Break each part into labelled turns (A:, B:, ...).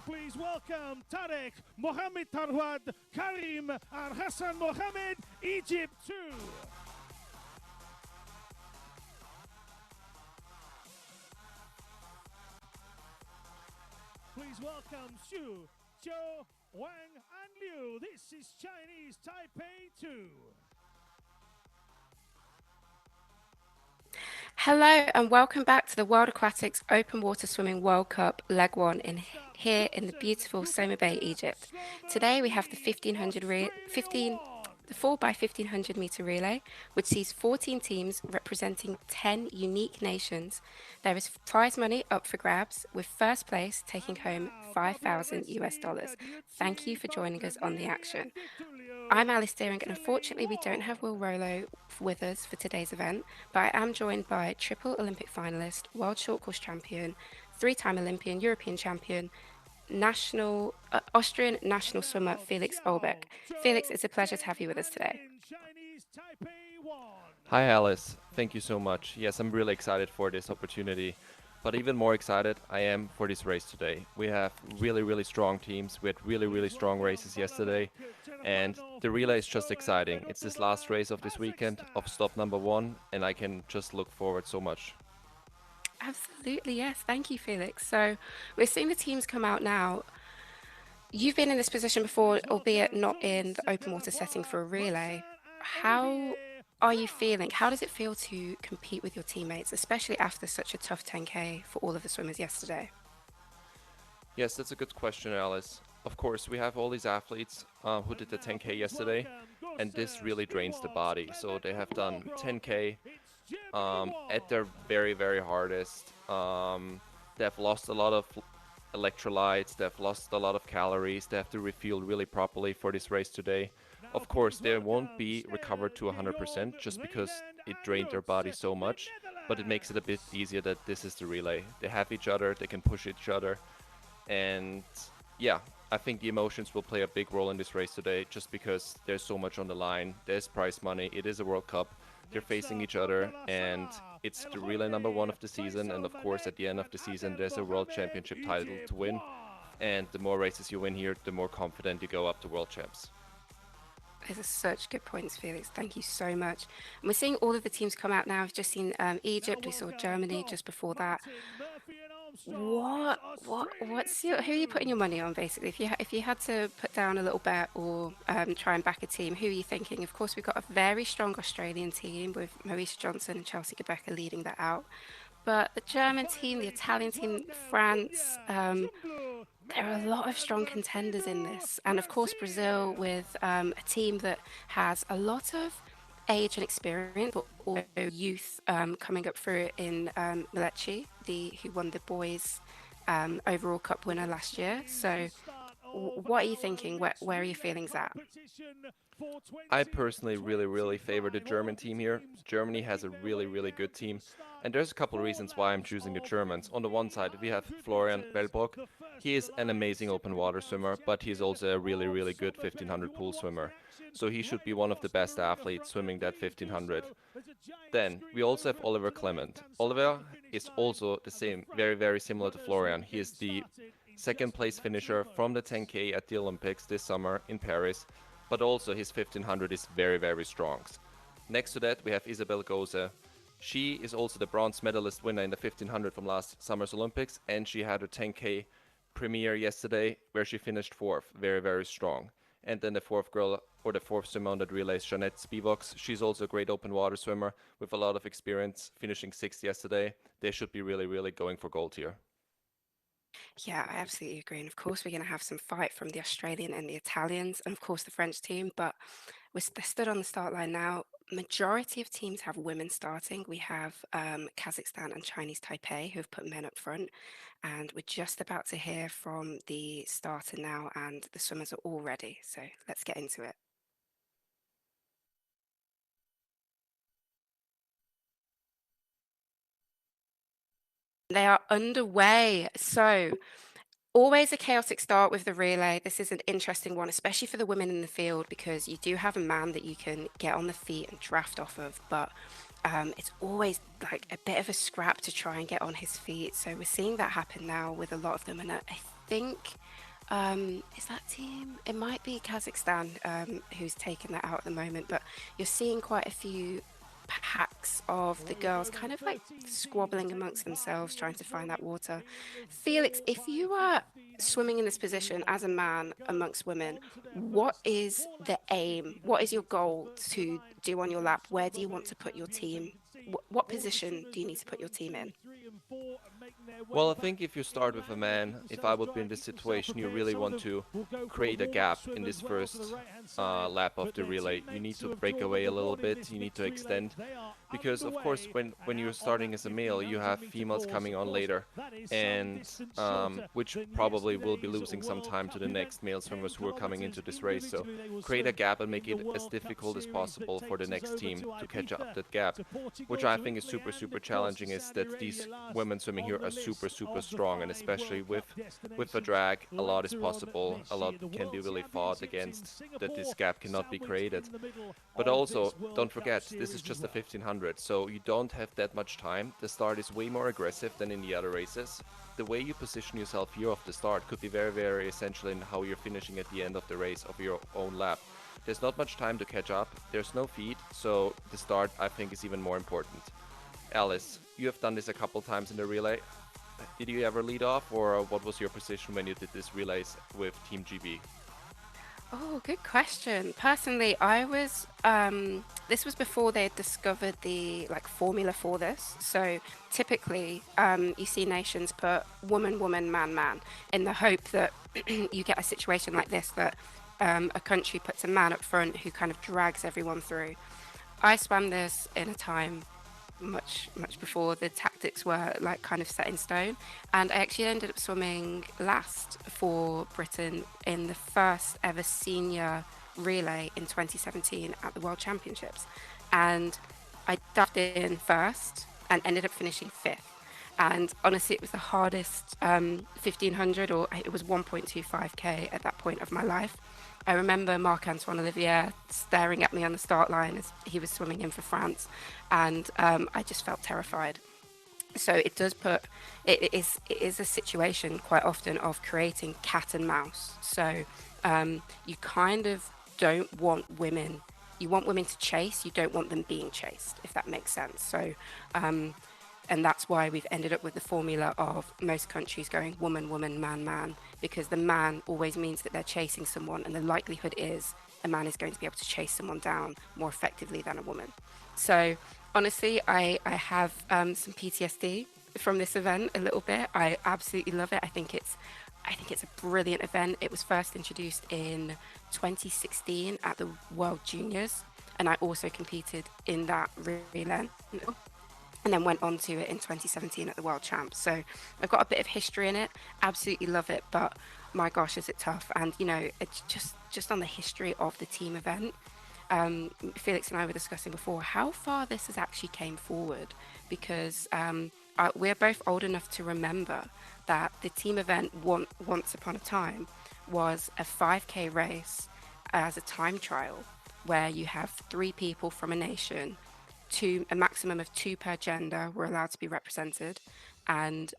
A: Please welcome Tarek, Mohammed Tarwad, Karim, and Hassan Mohammed, Egypt 2. Please welcome Xu, Zhou, Wang, and Liu. This is Chinese Taipei 2.
B: Hello and welcome back to the World Aquatics Open Water Swimming World Cup Leg 1 here in the beautiful Somabay, Egypt. Today we have the 4x1500 meter relay, which sees 14 teams representing 10 unique nations. There is prize money up for grabs, with first place taking home $5,000 US. Thank you for joining us on the action. I'm Alice Deering, and unfortunately we don't have Will Rolo with us for today's event, but I am joined by triple Olympic finalist, world short course champion, three-time Olympian, European champion, Austrian national swimmer Felix Olbeck. Felix, it's a pleasure to have you with us today.
C: Hi Alice, thank you so much. Yes, I'm really excited for this opportunity, but even more excited I am for this race today. We have really strong teams. We had really strong races yesterday, and the relay is just exciting. It's this last race of this weekend of stop number 1, and I can just look forward so much.
B: Absolutely, yes. Thank you, Felix. So we're seeing the teams come out now. You've been in this position before, albeit not in the open water setting for a relay. How are you feeling? How does it feel to compete with your teammates, especially after such a tough 10K for all of the swimmers yesterday?
C: Yes, that's a good question, Alice. Of course, we have all these athletes who did the 10K yesterday, and this really drains the body. So they have done 10K at their very hardest. They've lost a lot of electrolytes, they've lost a lot of calories, they have to refuel really properly for this race today. Of course, they won't be recovered to 100% just because it drained their body so much, but it makes it a bit easier that this is the relay. They have each other, they can push each other, and yeah, I think the emotions will play a big role in this race today just because there's so much on the line. There's prize money, it is a World Cup, they're facing each other, and it's the relay number 1 of the season, and of course at the end of the season there's a World Championship title to win, and the more races you win here, the more confident you go up to World Champs.
B: Those are such good points, Felix. Thank you so much. And we're seeing all of the teams come out now. I've just seen Egypt. We saw Germany just before that. Who are you putting your money on, basically? If you had to put down a little bet or try and back a team, who are you thinking? Of course, we've got a very strong Australian team with Maurice Johnson and Chelsea Gabecka leading that out. But the German team, the Italian team, France, there are a lot of strong contenders in this. And of course, Brazil with a team that has a lot of age and experience, but also youth coming up through in Melechi, who won the boys overall cup winner last year. So what are you thinking? Where are your feelings at?
C: I personally really favor the German team here. Germany has a really good team, and there's a couple of reasons why I'm choosing the Germans. On the one side, we have Florian Wellbrock. He is an amazing open water swimmer, but he's also a really good 1500 pool swimmer. So he should be one of the best athletes swimming that 1500. Then we also have Oliver Clement. Oliver is also the same, very similar to Florian. He is the second place finisher from the 10K at the Olympics this summer in Paris, but also his 1500 is very strong. Next to that, we have Isabel Gose. She is also the bronze medalist winner in the 1500 from last summer's Olympics, and she had her 10K premiere yesterday where she finished 4th, very strong. And then the fourth girl, or the fourth swimmer on that relay, is Jeanette Spivox. She's also a great open water swimmer with a lot of experience, finishing 6th yesterday. They should be really going for gold here.
B: Yeah, I absolutely agree. And of course, we're going to have some fight from the Australian and the Italians, and of course the French team. But they're stood on the start line now. Majority of teams have women starting. We have Kazakhstan and Chinese Taipei who have put men up front. And we're just about to hear from the starter now, and the swimmers are all ready. So let's get into it. They are underway. So always a chaotic start with the relay. This is an interesting one, especially for the women in the field, because you do have a man that you can get on the feet and draft off of, but it's always like a bit of a scrap to try and get on his feet. So we're seeing that happen now with a lot of them. And I think Is that team? It might be Kazakhstan who's taken that out at the moment, but you're seeing quite a few packs of the girls kind of like squabbling amongst themselves, trying to find that water. Felix, if you are swimming in this position as a man amongst women, what is the aim? What is your goal to do on your lap? Where do you want to put your team? What position do you need to put your team in?
C: Well, I think if you start with a man, if I would be in this situation, you really want to create a gap in this first lap of the relay. You need to break away a little bit, you need to extend, because of course when you're starting as a male, you have females coming on later, and which probably will be losing some time to the next male swimmers who are coming into this race. So create a gap and make it as difficult as possible for the next team to catch up that gap. Which I think is super challenging, is that these women swimming here are super strong, and especially with the drag, a lot is possible, a lot can be really fought against, that this gap cannot be created. But also, don't forget, this is just a 1500, so you don't have that much time. The start is way more aggressive than in the other races. The way you position yourself here off the start could be very essential in how you're finishing at the end of the race of your own lap. There's not much time to catch up, there's no feed, so the start I think is even more important. Alice, you have done this a couple times in the relay. Did you ever lead off, or what was your position when you did this relays with Team GB?
B: Oh, good question. Personally, I was this was before they had discovered the like formula for this. So typically, you see nations put woman, woman, man, man, in the hope that you get a situation like this, that a country puts a man up front who kind of drags everyone through. I swam this in a time much before the tactics were like kind of set in stone, and I actually ended up swimming last for Britain in the first ever senior relay in 2017 at the World Championships, and I dived in first and ended up finishing fifth. And honestly, it was the hardest 1500, or it was 1.25k at that point of my life. I remember Marc-Antoine Olivier staring at me on the start line as he was swimming in for France, and I just felt terrified. So it does put, it is a situation quite often of creating cat and mouse. So you kind of don't want women, you want women to chase, you don't want them being chased, if that makes sense. So and that's why we've ended up with the formula of most countries going woman, woman, man, man, because the man always means that they're chasing someone, and the likelihood is a man is going to be able to chase someone down more effectively than a woman. So honestly, I have some PTSD from this event a little bit. I absolutely love it. I think it's a brilliant event. It was first introduced in 2016 at the World Juniors, and I also competed in that relay, and then went on to it in 2017 at the World Champs. So I've got a bit of history in it, absolutely love it, but my gosh, is it tough. And you know, it's just on the history of the team event, Felix and I were discussing before how far this has actually came forward, because we're both old enough to remember that the team event once upon a time was a 5k race as a time trial, where you have 3 people from a nation, a maximum of 2 per gender were allowed to be represented, and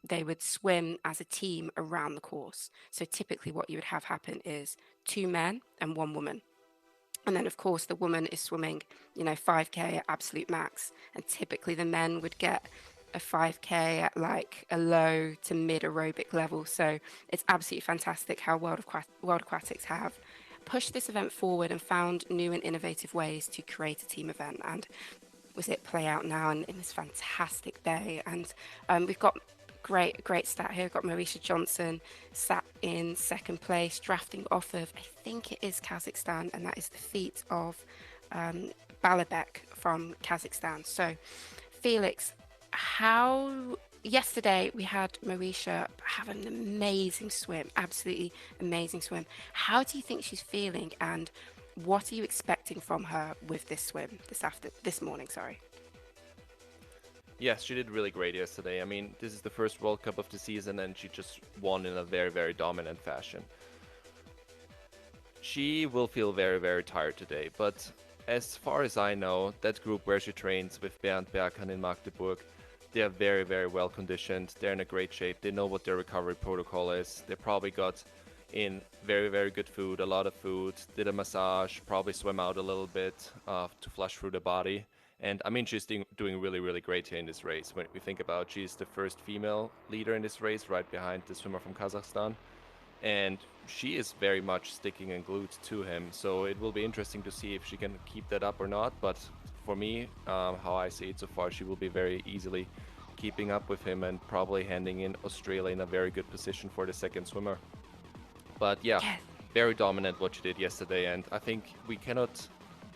B: they would swim as a team around the course. So typically what you would have happen is 2 men and 1 woman. And then of course the woman is swimming, 5k at absolute max, and typically the men would get a 5k at like a low to mid aerobic level. So it's absolutely fantastic how World Aquatics have pushed this event forward and found new and innovative ways to create a team event, and was it play out now in this fantastic bay. And we've got great stat here. We've got Marisha Johnson sat in second place, drafting off of, I think it is Kazakhstan, and that is the feat of Balabek from Kazakhstan. So Felix, yesterday we had Marisha have an amazing swim, absolutely amazing swim. How do you think she's feeling, and what are you expecting from her with this swim this morning?
C: Yes, she did really great yesterday. I mean, this is the first World Cup of the season, and she just won in a very dominant fashion. She will feel very tired today, but as far as I know, that group where she trains with Bernd Berkan in Magdeburg, they are very well conditioned. They're in a great shape. They know what their recovery protocol is. They probably got in very, very good food, a lot of food, did a massage, probably swam out a little bit to flush through the body. And I mean, she's doing really, really great here in this race. When we think about, she's the first female leader in this race, right behind the swimmer from Kazakhstan. And she is very much sticking and glued to him. So it will be interesting to see if she can keep that up or not. But for me, how I see it so far, she will be very easily keeping up with him and probably handing in Australia in a very good position for the second swimmer. But yeah, very dominant what she did yesterday, and I think we cannot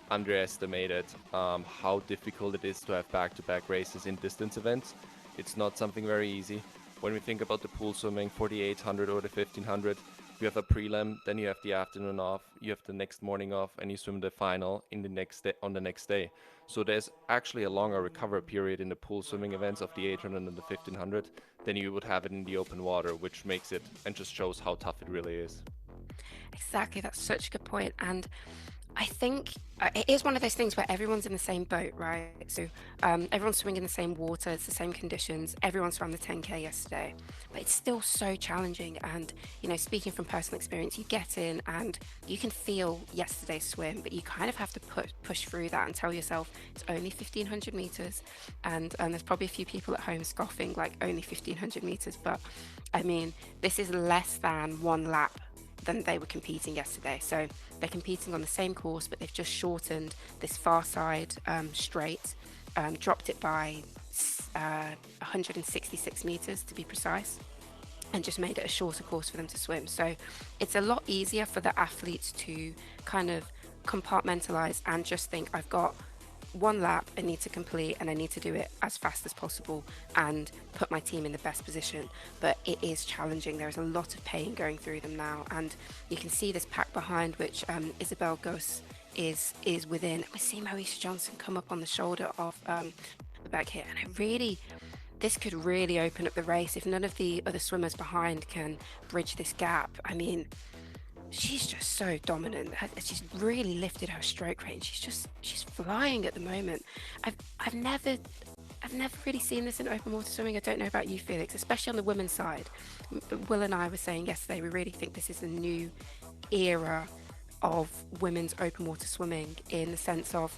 C: underestimate it, how difficult it is to have back-to-back races in distance events. It's not something very easy. When we think about the pool swimming, 4800 or the 1500, you have a prelim, then you have the afternoon off, you have the next morning off, and you swim the final in the next day, on the next day. So there's actually a longer recovery period in the pool swimming events of the 800 and the 1500 than you would have it in the open water, which makes it and just shows how tough it really is.
B: Exactly, that's such a good point. And I think it is one of those things where everyone's in the same boat, right? So everyone's swimming in the same water, it's the same conditions, everyone swam the 10K yesterday, but it's still so challenging. And, you know, speaking from personal experience, you get in and you can feel yesterday's swim, but you kind of have to push through that and tell yourself it's only 1500 meters. And there's probably a few people at home scoffing like only 1500 meters, but I mean, this is less than one lap than they were competing yesterday. So they're competing on the same course, but they've just shortened this far side straight, dropped it by 166 meters to be precise, and just made it a shorter course for them to swim. So it's a lot easier for the athletes to kind of compartmentalize and just think, I've got one lap I need to complete and I need to do it as fast as possible and put my team in the best position. But it is challenging. There's a lot of pain going through them now, and you can see this pack behind, which Isabel Goss is within. We see Moesha Johnson come up on the shoulder of the back here, and this could really open up the race if none of the other swimmers behind can bridge this gap. I mean, she's just so dominant. She's really lifted her stroke rate. She's flying at the moment. I've never really seen this in open water swimming. I don't know about you, Felix, especially on the women's side. Will and I were saying yesterday, we really think this is a new era of women's open water swimming, in the sense of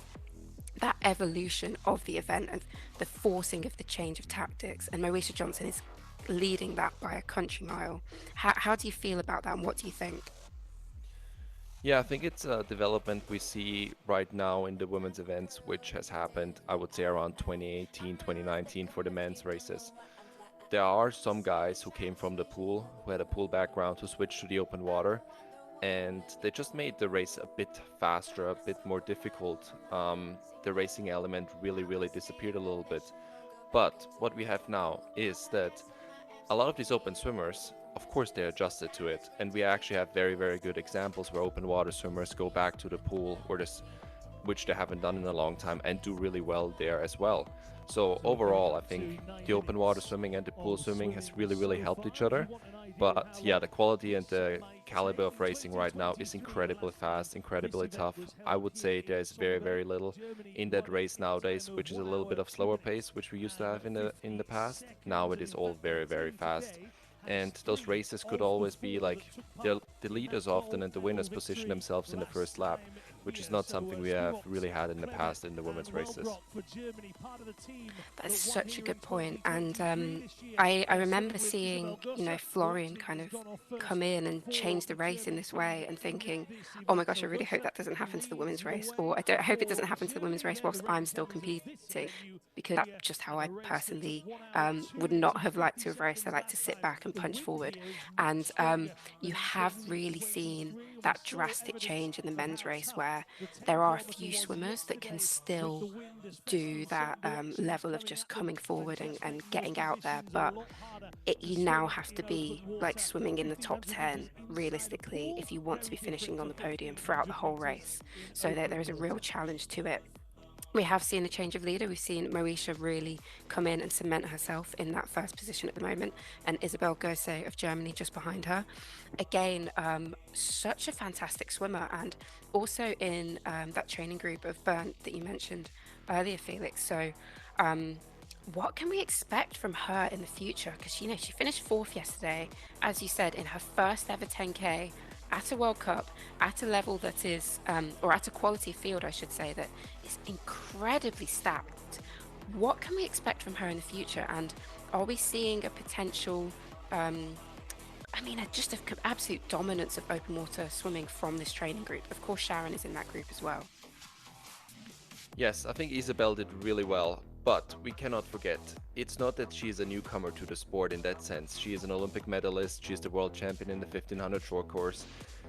B: that evolution of the event and the forcing of the change of tactics. And Moesha Johnson is leading that by a country mile. How do you feel about that, and what do you think?
C: Yeah, I think it's a development we see right now in the women's events, which has happened, I would say, around 2018, 2019 for the men's races. There are some guys who came from the pool, who had a pool background, who switched to the open water, and they just made the race a bit faster, a bit more difficult. The racing element really, really disappeared a little bit. But what we have now is that a lot of these open swimmers, of course, they're adjusted to it, and we actually have very, very good examples where open water swimmers go back to the pool, or this, which they haven't done in a long time, and do really well there as well. So overall, I think the open water swimming and the pool swimming has really, really helped each other. But yeah, the quality and the caliber of racing right now is incredibly fast, incredibly tough. I would say there's very, very little in that race nowadays, which is a little bit of slower pace, which we used to have in the past. Now it is all very, very fast. And those races could always be like the leaders often and the winners position themselves in the first lap, which is not something we have really had in the past in the women's races.
B: That's such a good point. And I remember seeing, you know, Florian kind of come in and change the race in this way, and thinking, oh my gosh, I really hope that doesn't happen to the women's race, or I hope it doesn't happen to the women's race whilst I'm still competing, because that's just how I personally would not have liked to have raced. I like to sit back and punch forward. And you have really seen that drastic change in the men's race, where there are a few swimmers that can still do that level of just coming forward and getting out there, but you now have to be like swimming in the top 10 realistically if you want to be finishing on the podium throughout the whole race. So there is a real challenge to it. We have seen a change of leader. We've seen Moesha really come in and cement herself in that first position at the moment, and Isabel Gosse of Germany just behind her. Again, such a fantastic swimmer, and also in that training group of Bernd that you mentioned earlier, Felix. So What can we expect from her in the future? Because, you know, she finished fourth yesterday, as you said, in her first ever 10K at a World Cup, at a level that is, or at a quality field, I should say, that is incredibly stacked. What can we expect from her in the future? And are we seeing a potential, just an absolute dominance of open water swimming from this training group? Of course, Sharon is in that group as well.
C: Yes, I think Isabel did really well, but we cannot forget, it's not that she is a newcomer to the sport in that sense. She is an Olympic medalist, she is the world champion in the 1500 short course.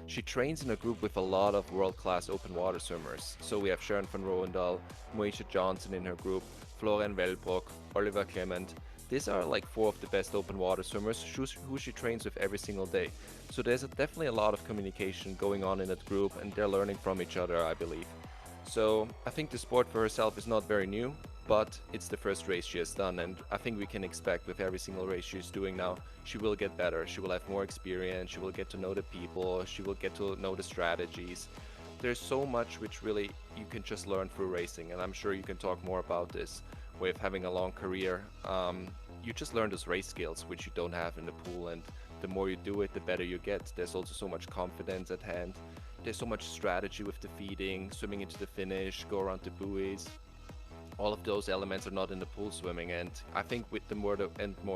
C: She trains in a group with a lot of world-class open water swimmers. So we have Sharon van Rooyendaal, Moesha Johnson in her group, Florian Wellbrock, Oliver Clement. These are like 4 of the best open water swimmers who she trains with every single day. So there's definitely a lot of communication going on in that group, and they're learning from each other, I believe. So I think the sport for herself is not very new, but it's the first race she has done, and I think we can expect with every single race she's doing now, she will get better, she will have more experience, she will get to know the people, she will get to know the strategies. There's so much which really you can just learn through racing, and I'm sure you can talk more about this. With having a long career, you just learn those race skills which you don't have in the pool, and the more you do it, the better you get. There's also so much confidence at hand. There's so much strategy with the feeding, swimming into the finish, go around the buoys. All of those elements are not in the pool swimming, and I think with the more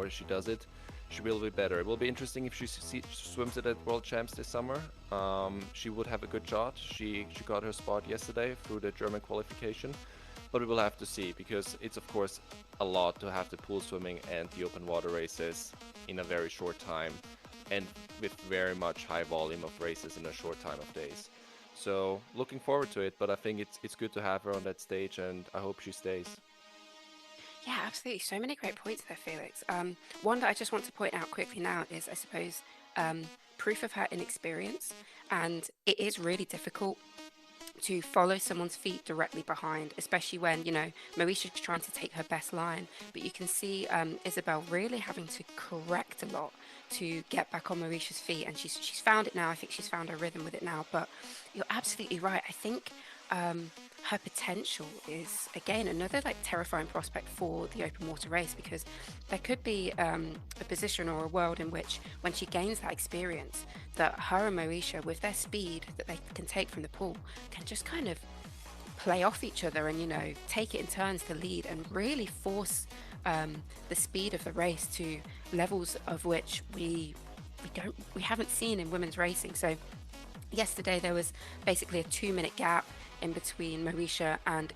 C: she does it, she will be better. It will be interesting if she swims it at World Champs this summer. She would have a good shot. She got her spot yesterday through the German qualification, but we will have to see, because it's of course a lot to have the pool swimming and the open water races in a very short time, and with very much high volume of races in a short time of days. So looking forward to it, but I think it's good to have her on that stage, and I hope she stays.
B: Yeah, absolutely. So many great points there, Felix. One that I just want to point out quickly now is, I suppose, proof of her inexperience. And it is really difficult to follow someone's feet directly behind, especially when, you know, Moesha's trying to take her best line. But you can see Isabel really having to correct a lot to get back on Moesha's feet. And she's found it now. I think she's found her rhythm with it now. But you're absolutely right. I think her potential is, again, another like terrifying prospect for the open water race, because there could be a position or a world in which, when she gains that experience, that her and Moesha, with their speed that they can take from the pool, can just kind of play off each other and, you know, take it in turns to lead and really force the speed of the race to levels of which we haven't seen in women's racing. So yesterday there was basically a 2-minute gap in between Moesha and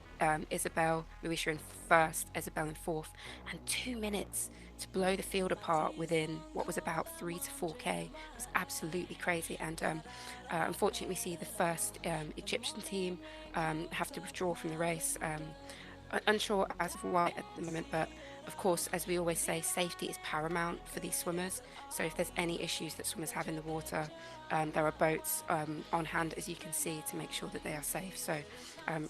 B: Isabel. Moesha in first, Isabel in fourth, and 2 minutes to blow the field apart within what was about 3 to 4K. It was absolutely crazy. And unfortunately, we see the first Egyptian team have to withdraw from the race. Unsure as of why at the moment, but of course, as we always say, safety is paramount for these swimmers. So if there's any issues that swimmers have in the water, there are boats on hand, as you can see, to make sure that they are safe. So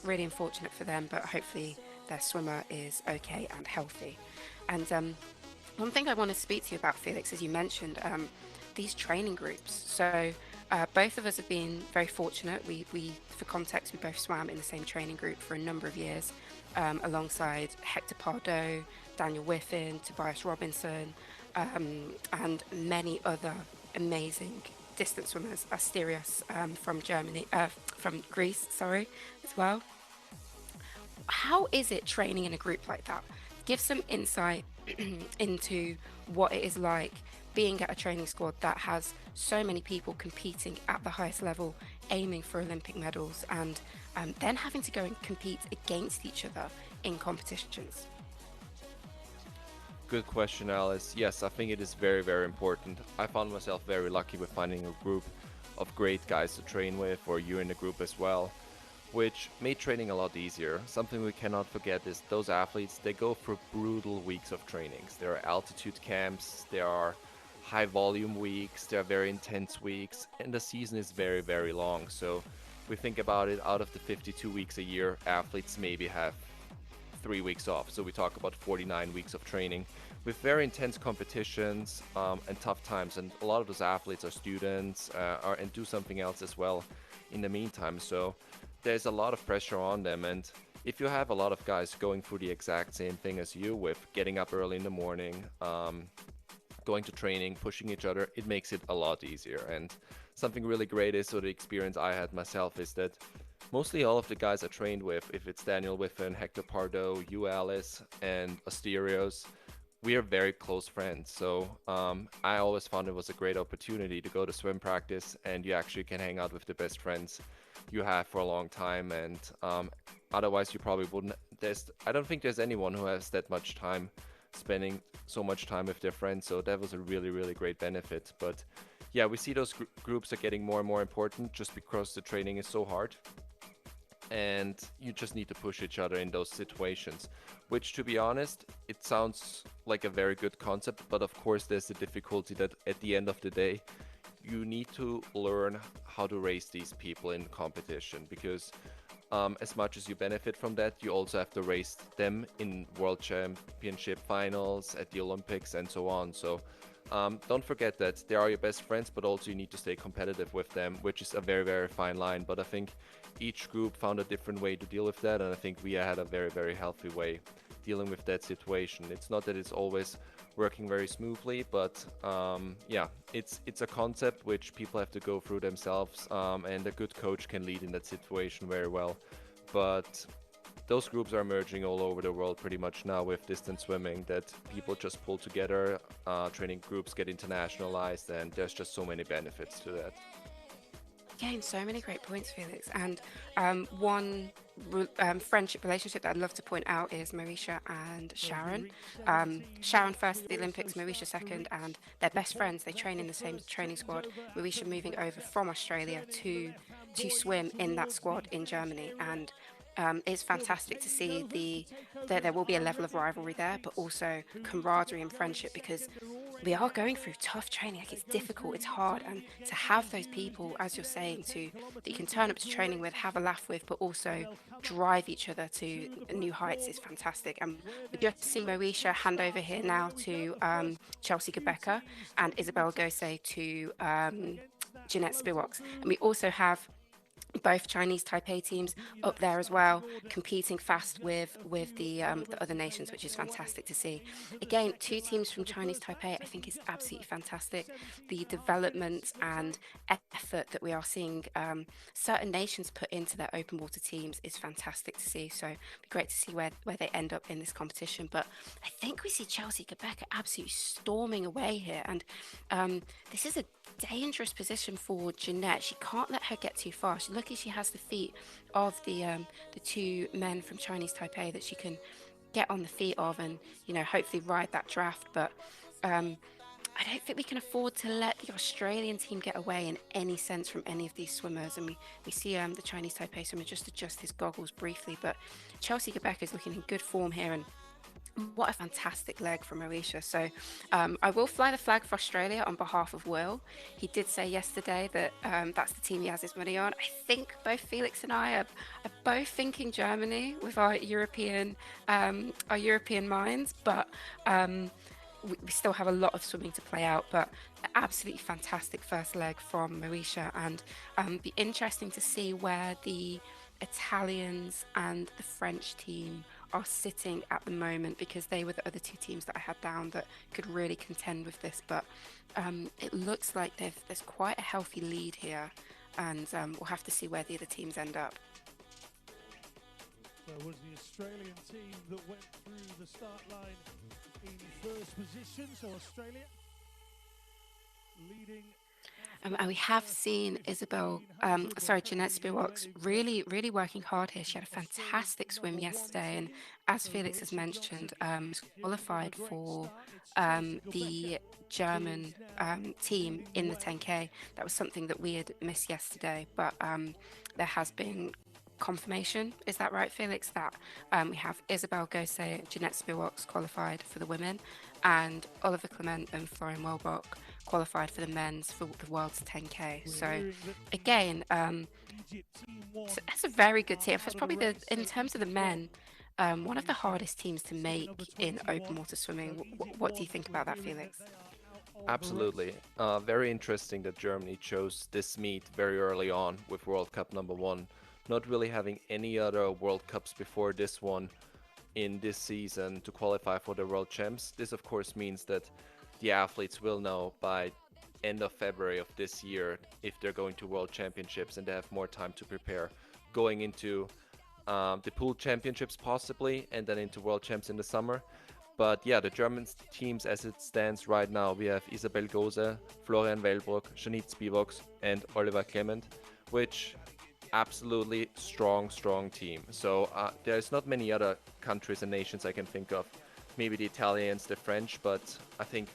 B: really unfortunate for them, but hopefully their swimmer is okay and healthy. And one thing I want to speak to you about, Felix, as you mentioned, these training groups. So both of us have been very fortunate. We, for context, we both swam in the same training group for a number of years, alongside Hector Pardo, Daniel Whiffin, Tobias Robinson, and many other amazing distance swimmers, Asterios from Greece, as well. How is it training in a group like that? Give some insight into what it is like being at a training squad that has so many people competing at the highest level, aiming for Olympic medals, and then having to go and compete against each other in competitions.
C: Good question, Alice. Yes, I think it is very, very important. I found myself very lucky with finding a group of great guys to train with, or you in the group as well, which made training a lot easier. Something we cannot forget is those athletes, they go through brutal weeks of trainings. There are altitude camps, there are high volume weeks, there are very intense weeks, and the season is very, very long. So we think about it, out of the 52 weeks a year, athletes maybe have 3 weeks off. So we talk about 49 weeks of training with very intense competitions and tough times. And a lot of those athletes are students and do something else as well in the meantime. So there's a lot of pressure on them. And if you have a lot of guys going through the exact same thing as you with getting up early in the morning, going to training, pushing each other, it makes it a lot easier. And something really great is, so the experience I had myself is that mostly all of the guys I trained with, if it's Daniel Whiffen, Hector Pardo, you Alice, and Asterios, we are very close friends. So I always found it was a great opportunity to go to swim practice and you actually can hang out with the best friends you have for a long time. And otherwise you probably wouldn't. I don't think there's anyone who has that much time spending so much time with their friends. So that was a really, really great benefit. But yeah, we see those groups are getting more and more important just because the training is so hard. And you just need to push each other in those situations, which, to be honest, it sounds like a very good concept, but of course there's the difficulty that at the end of the day you need to learn how to race these people in competition, because as much as you benefit from that, you also have to race them in world championship finals, at the Olympics, and so on. So don't forget that they are your best friends, but also you need to stay competitive with them, which is a very, very fine line. But I think each group found a different way to deal with that, and I think we had a very, very healthy way dealing with that situation. It's not that it's always working very smoothly, but yeah, it's a concept which people have to go through themselves, and a good coach can lead in that situation very well. But those groups are emerging all over the world pretty much now with distance swimming, that people just pull together, training groups get internationalized, and there's just so many benefits to that.
B: Again, so many great points, Felix. And one friendship relationship that I'd love to point out is Marisha and Sharon. Sharon first at the Olympics, Marisha second, and they're best friends. They train in the same training squad. Marisha moving over from Australia to swim in that squad in Germany. And it's fantastic to see that there will be a level of rivalry there, but also camaraderie and friendship, because we are going through tough training. Like, it's difficult, it's hard, and to have those people, as you're saying, that you can turn up to training with, have a laugh with, but also drive each other to new heights is fantastic. And we just see Marisha hand over here now to Chelsea Gabeka, and Isabel Gose to Jeanette Spirox. And we also have both Chinese Taipei teams up there as well, competing fast with the other nations, which is fantastic to see. Again, two teams from Chinese Taipei, I think, is absolutely fantastic. The development and effort that we are seeing certain nations put into their open water teams is fantastic to see. So it'd be great to see where they end up in this competition. But I think we see Chelsea Gabeka absolutely storming away here, and this is a dangerous position for Jeanette. She can't let her get too far. She's lucky she has the feet of the two men from Chinese Taipei that she can get on the feet of and, hopefully ride that draft. But I don't think we can afford to let the Australian team get away in any sense from any of these swimmers. And we see the Chinese Taipei swimmer just adjust his goggles briefly. But Chelsea Gabeka is looking in good form here, and what a fantastic leg from Marisha. So I will fly the flag for Australia on behalf of Will. He did say yesterday that that's the team he has his money on. I think both Felix and I are both thinking Germany with our European minds, but we still have a lot of swimming to play out. But absolutely fantastic first leg from Marisha, and be interesting to see where the Italians and the French team are sitting at the moment, because they were the other two teams that I had down that could really contend with this. But it looks like there's quite a healthy lead here, and we'll have to see where the other teams end up.
A: So it was the Australian team that went through the start line in first position, so Australia leading.
B: And we have seen Jeanette Spirox really, really working hard here. She had a fantastic swim yesterday, and as Felix has mentioned, qualified for the German team in the 10K. That was something that we had missed yesterday, but there has been confirmation, is that right, Felix, that we have Isabel Gose, Jeanette Spirox qualified for the women, and Oliver Clement and Florian Wellbrock qualified for the men's for the world's 10K. So again, that's a very good team. It's probably in terms of the men, one of the hardest teams to make in open water swimming. What do you think about that, Felix?
C: Absolutely. Very interesting that Germany chose this meet very early on with World Cup #1 not really having any other World Cups before this one in this season to qualify for the World Champs. This of course means that the athletes will know by end of February of this year if they're going to World Championships, and they have more time to prepare going into the pool championships possibly, and then into World Champs in the summer. But yeah, the German teams as it stands right now, we have Isabel Gose, Florian Wellbrock, Janit Spivox, and Oliver Clement, which absolutely strong team. So there's not many other countries and nations I can think of. Maybe the Italians, the French, but I think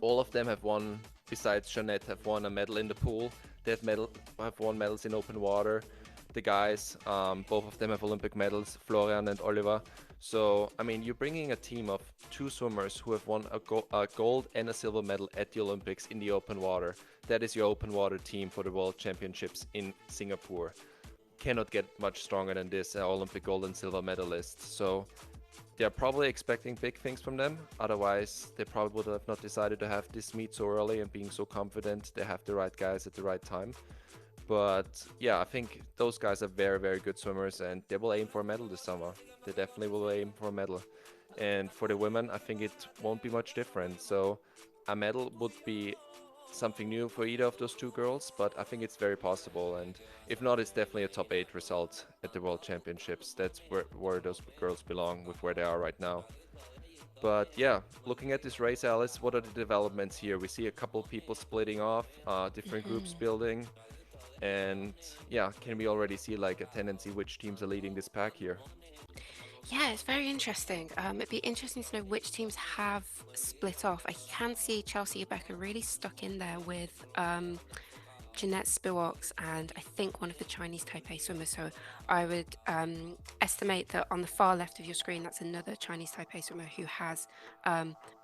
C: all of them have won, besides Jeanette, have won a medal in the pool. They have won medals in open water. The guys, both of them have Olympic medals, Florian and Oliver. So, I mean, you're bringing a team of 2 swimmers who have won a gold and a silver medal at the Olympics in the open water. That is your open water team for the World Championships in Singapore. Cannot get much stronger than this, Olympic gold and silver medalists. So, they're probably expecting big things from them. Otherwise, they probably would have not decided to have this meet so early and being so confident they have the right guys at the right time. But yeah, I think those guys are very good swimmers, and they will aim for a medal this summer. They definitely will aim for a medal. And for the women, I think it won't be much different. So a medal would be something new for either of those 2 girls, but I think it's very possible. And if not, it's definitely a top 8 result at the World Championships. That's where those girls belong with where they are right now. But yeah, looking at this race, Alice, what are the developments here? We see a couple people splitting off, different groups building. And yeah, can we already see like a tendency which teams are leading this pack here?
B: Yeah, it's very interesting. It'd be interesting to know which teams have split off. I can see Chelsea Rebecca really stuck in there with Jeanette Spivox and I think one of the Chinese Taipei swimmers. So I would estimate that on the far left of your screen, that's another Chinese Taipei swimmer who has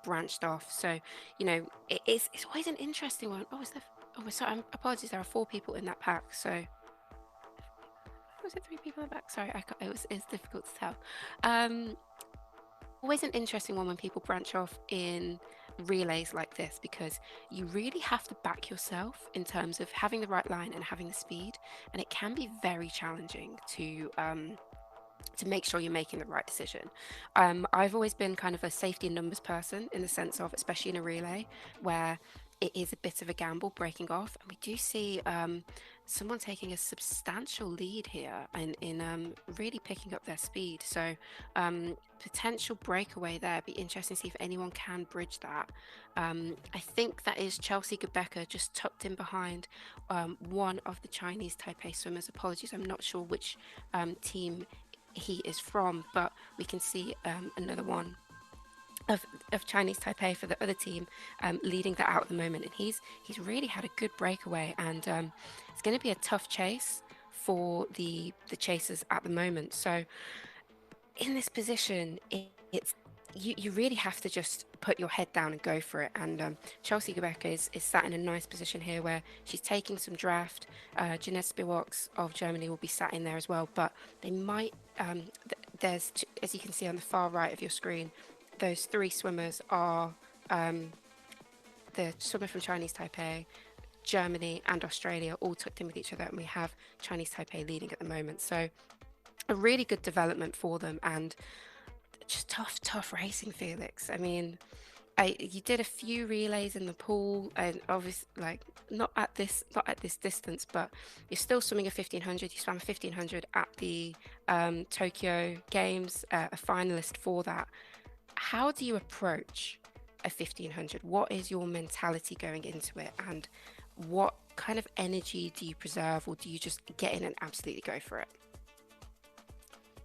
B: branched off. So, you know, it's always an interesting one. Oh, is there? Oh, sorry, apologies. There are 4 people in that pack. So, was it 3 people in the back? Sorry, it's difficult to tell. Always an interesting one when people branch off in relays like this, because you really have to back yourself in terms of having the right line and having the speed, and it can be very challenging to make sure you're making the right decision. I've always been kind of a safety in numbers person, in the sense of, especially in a relay, where it is a bit of a gamble breaking off, and we do see someone taking a substantial lead here in really picking up their speed. So potential breakaway there. Be interesting to see if anyone can bridge that. I think that is Chelsea Gebecka just tucked in behind one of the Chinese Taipei swimmers. Apologies, I'm not sure which team he is from, but we can see another one of Chinese Taipei for the other team leading that out at the moment, and he's really had a good breakaway, and it's going to be a tough chase for the chasers at the moment. So in this position, it's you really have to just put your head down and go for it. And Chelsea Gebecka is sat in a nice position here where she's taking some draft. Jeanette Spivox of Germany will be sat in there as well, but they might there's, as you can see on the far right of your screen, those 3 swimmers are the swimmer from Chinese Taipei, Germany and Australia all tucked in with each other, and we have Chinese Taipei leading at the moment. So a really good development for them, and just tough racing, Felix. I mean, you did a few relays in the pool, and obviously, like, not at this distance, but you're still swimming a 1500. You swam a 1500 at the Tokyo Games, a finalist for that. How do you approach a 1500? What is your mentality going into it, and what kind of energy do you preserve, or do you just get in and absolutely go for it?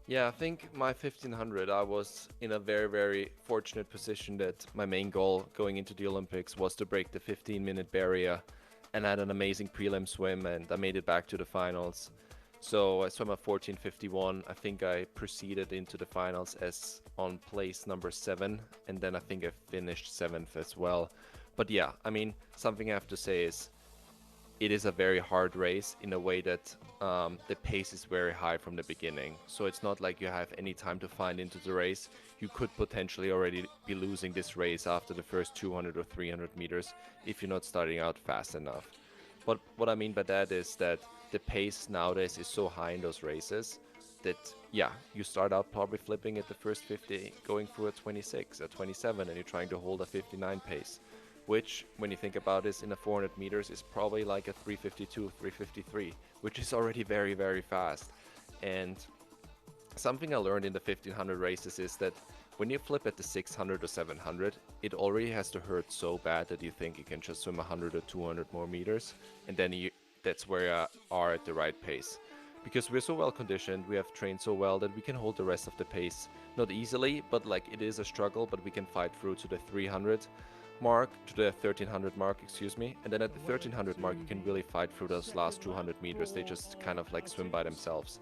C: Yeah, I think my 1500, I was in a very fortunate position that my main goal going into the Olympics was to break the 15-minute barrier, and I had an amazing prelim swim, and I made it back to the finals. So I swam a 14:51. I think I proceeded into the finals as on place number 7, and then I think I finished 7th as well. But yeah, I mean, something I have to say is it is a very hard race in a way that the pace is very high from the beginning. So it's not like you have any time to find into the race. You could potentially already be losing this race after the first 200 or 300 meters if you're not starting out fast enough. But what I mean by that is that the pace nowadays is so high in those races that, yeah, you start out probably flipping at the first 50, going through a 26, a 27, and you're trying to hold a 59 pace, which, when you think about this in a 400 meters, is probably like a 352, 353, which is already very, very fast. And something I learned in the 1500 races is that when you flip at the 600 or 700, it already has to hurt so bad that you think you can just swim 100 or 200 more meters, and then that's where you are at the right pace. Because we're so well conditioned, we have trained so well that we can hold the rest of the pace. Not easily, but like it is a struggle, but we can fight through to the 300 mark, to the 1300 mark, excuse me. And then at the 1300 mark, you can really fight through those last 200 meters. They just kind of like swim by themselves.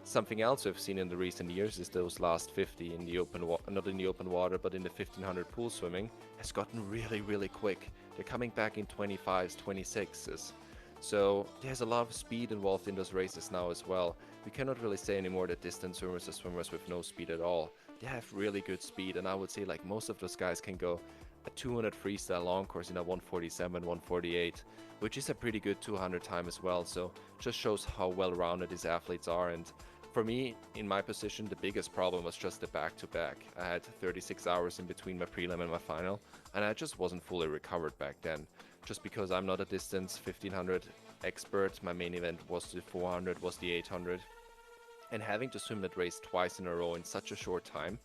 C: Something else we've seen in the recent years is those last 50 in the open not in the open water, but in the 1500 pool swimming has gotten really, really quick. They're coming back in 25s, 26s. So there's a lot of speed involved in those races now as well. We cannot really say anymore that distance swimmers are swimmers with no speed at all. They have really good speed, and I would say like most of those guys can go a 200 freestyle long course in a 147, 148, which is a pretty good 200 time as well. So just shows how well-rounded these athletes are. And for me, in my position, the biggest problem was just the back-to-back. I had 36 hours in between my prelim and my final, and I just wasn't fully recovered back then. Just because I'm not a distance 1500 expert, my main event was the 400, was the 800. And having to swim that race twice in a row in such a short time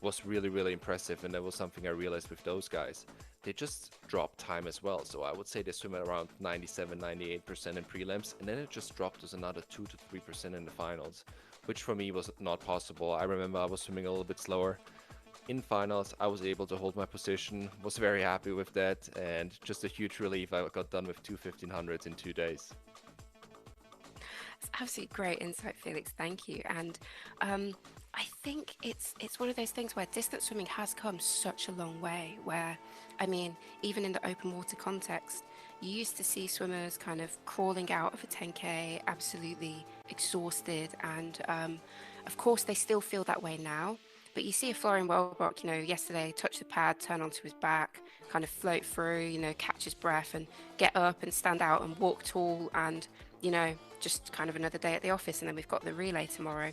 C: was really, really impressive. And that was something I realized with those guys. They just drop time as well. So I would say they swim at around 97, 98% in prelims, and then it just dropped us another 2 to 3% in the finals, which for me was not possible. I remember I was swimming a little bit slower. In finals, I was able to hold my position, was very happy with that, and just a huge relief. I got done with two 1500s in 2 days.
B: It's absolutely great insight, Felix. Thank you. And I think it's one of those things where distance swimming has come such a long way, where, I mean, even in the open water context, you used to see swimmers kind of crawling out of a 10K absolutely exhausted, and of course they still feel that way now. But you see a Florian Wellbrock, yesterday touch the pad, turn onto his back, kind of float through, catch his breath and get up and stand out and walk tall, and, just kind of another day at the office. And then we've got the relay tomorrow.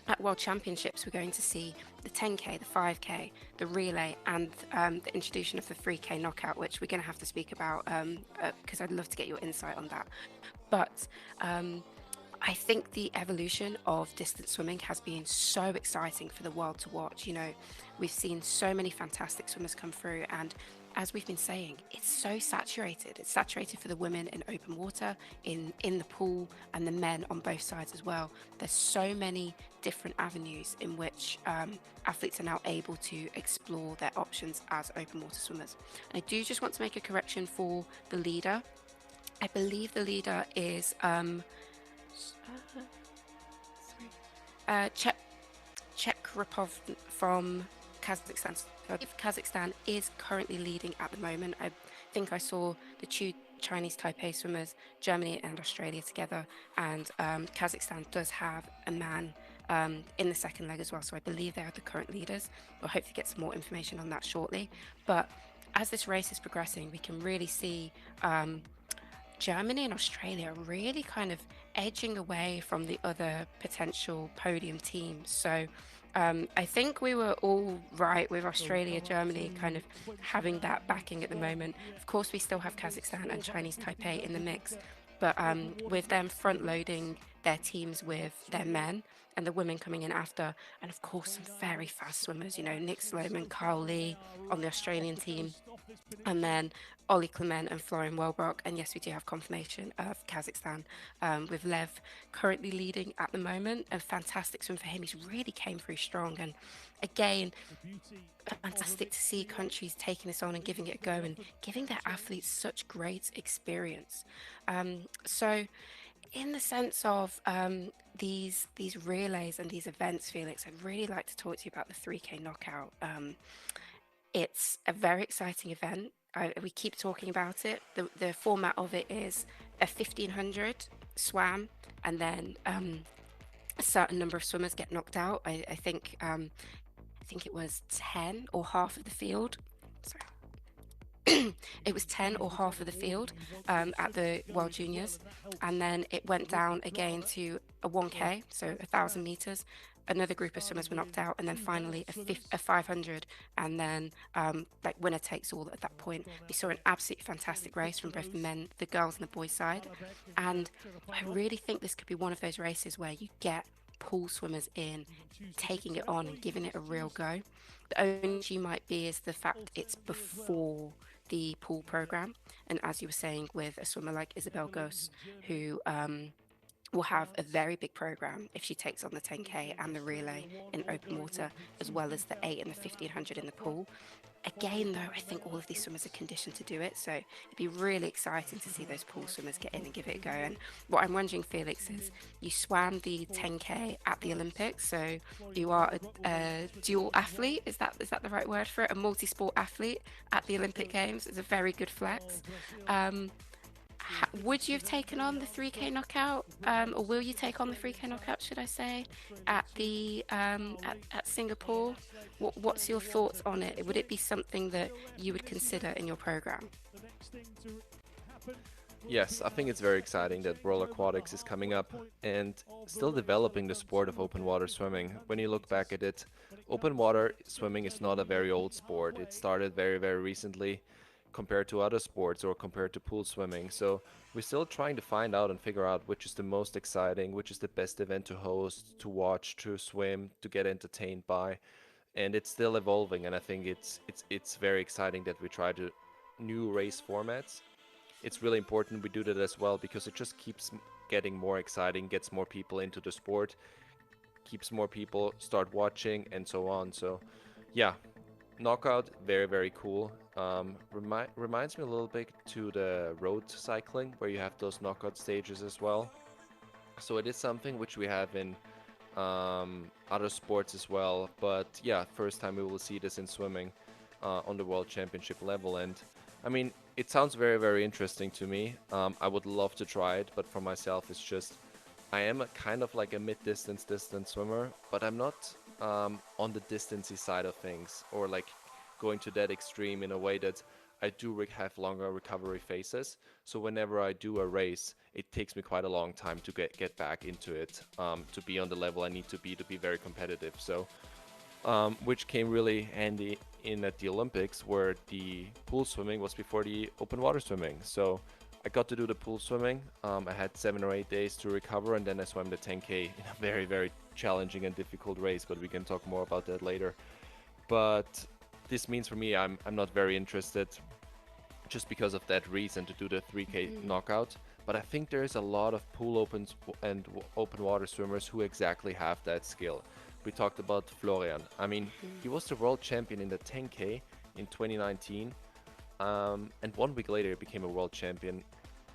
B: At World Championships, we're going to see the 10K, the 5K, the relay, and the introduction of the 3K knockout, which we're going to have to speak about because I'd love to get your insight on that. But I think the evolution of distance swimming has been so exciting for the world to watch. We've seen so many fantastic swimmers come through, and as we've been saying, it's so saturated. It's saturated for the women in open water, in the pool, and the men on both sides as well. There's so many different avenues in which athletes are now able to explore their options as open water swimmers. And I do just want to make a correction for the leader. I believe the leader is Chekrapov from Kazakhstan. So Kazakhstan is currently leading at the moment. I think I saw the two Chinese Taipei swimmers, Germany and Australia together, and Kazakhstan does have a man in the second leg as well. So I believe they are the current leaders. We'll hopefully get some more information on that shortly. But as this race is progressing, we can really see Germany and Australia really kind of edging away from the other potential podium teams. So I think we were all right with Australia, Germany kind of having that backing at the moment. Of course, we still have Kazakhstan and Chinese Taipei in the mix, but with them front loading their teams with their men and the women coming in after, and of course some very fast swimmers, Nick Sloman, Kyle Lee on the Australian team, and then Ollie Clement and Florian Wellbrock. And yes, we do have confirmation of Kazakhstan with Lev currently leading at the moment. A fantastic swim for him. He's really came through strong, and again, fantastic to see countries taking this on and giving it a go and giving their athletes such great experience. So in the sense of these relays and these events, Felix, I'd really like to talk to you about the 3K knockout. It's a very exciting event. We keep talking about it. The format of it is a 1500 swam, and then a certain number of swimmers get knocked out. I think it was 10 or half of the field. Sorry. it was 10 or half of the field at the World Juniors, and then it went down again to a 1K, so 1,000 meters. Another group of swimmers were knocked out, and then finally a 500, and then like winner takes all at that point. We saw an absolutely fantastic race from both the men, the girls, and the boys side, and I really think this could be one of those races where you get pool swimmers in, taking it on and giving it a real go. The only issue might be is the fact it's before the pool program, and as you were saying, with a swimmer like Isabel Gos, who will have a very big program if she takes on the 10K and the relay in open water, as well as the 8 and the 1500 in the pool. Again, though, I think all of these swimmers are conditioned to do it, so it'd be really exciting to see those pool swimmers get in and give it a go. And what I'm wondering, Felix, is you swam the 10K at the Olympics, so you are a dual athlete. Is that the right word for it? A multi-sport athlete at the Olympic Games is a very good flex. Would you have taken on the 3K knockout, or will you take on the 3K knockout, should I say, at the at Singapore? What's your thoughts on it? Would it be something that you would consider in your program?
C: Yes, I think it's very exciting that World Aquatics is coming up and still developing the sport of open water swimming. When you look back at it, open water swimming is not a very old sport. It started very, very recently compared to other sports or compared to pool swimming. So we're still trying to find out and figure out which is the most exciting, which is the best event to host, to watch, to swim, to get entertained by. And it's still evolving, and I think it's very exciting that we try to new race formats. It's really important we do that as well because it just keeps getting more exciting, gets more people into the sport, keeps more people start watching, and so on. So yeah, knockout, very, very cool. Reminds me a little bit to the road cycling where you have those knockout stages as well. So it is something which we have in other sports as well. But yeah, first time we will see this in swimming on the World Championship level. And I mean, it sounds very, very interesting to me. I would love to try it, but for myself, it's just I am a kind of like a mid-distance swimmer, but I'm not on the distancey side of things, or like going to that extreme in a way that I do have longer recovery phases. So whenever I do a race, it takes me quite a long time to get back into it, to be on the level I need to be very competitive. So which came really handy in at the Olympics, where the pool swimming was before the open water swimming. So I got to do the pool swimming. I had 7 or 8 days to recover, and then I swam the 10K in a very, very challenging and difficult race, but we can talk more about that later. But this means for me, I'm not very interested just because of that reason to do the 3K knockout. But I think there is a lot of pool opens and open water swimmers who exactly have that skill. We talked about Florian. I mean, he was the world champion in the 10K in 2019. And 1 week later, he became a world champion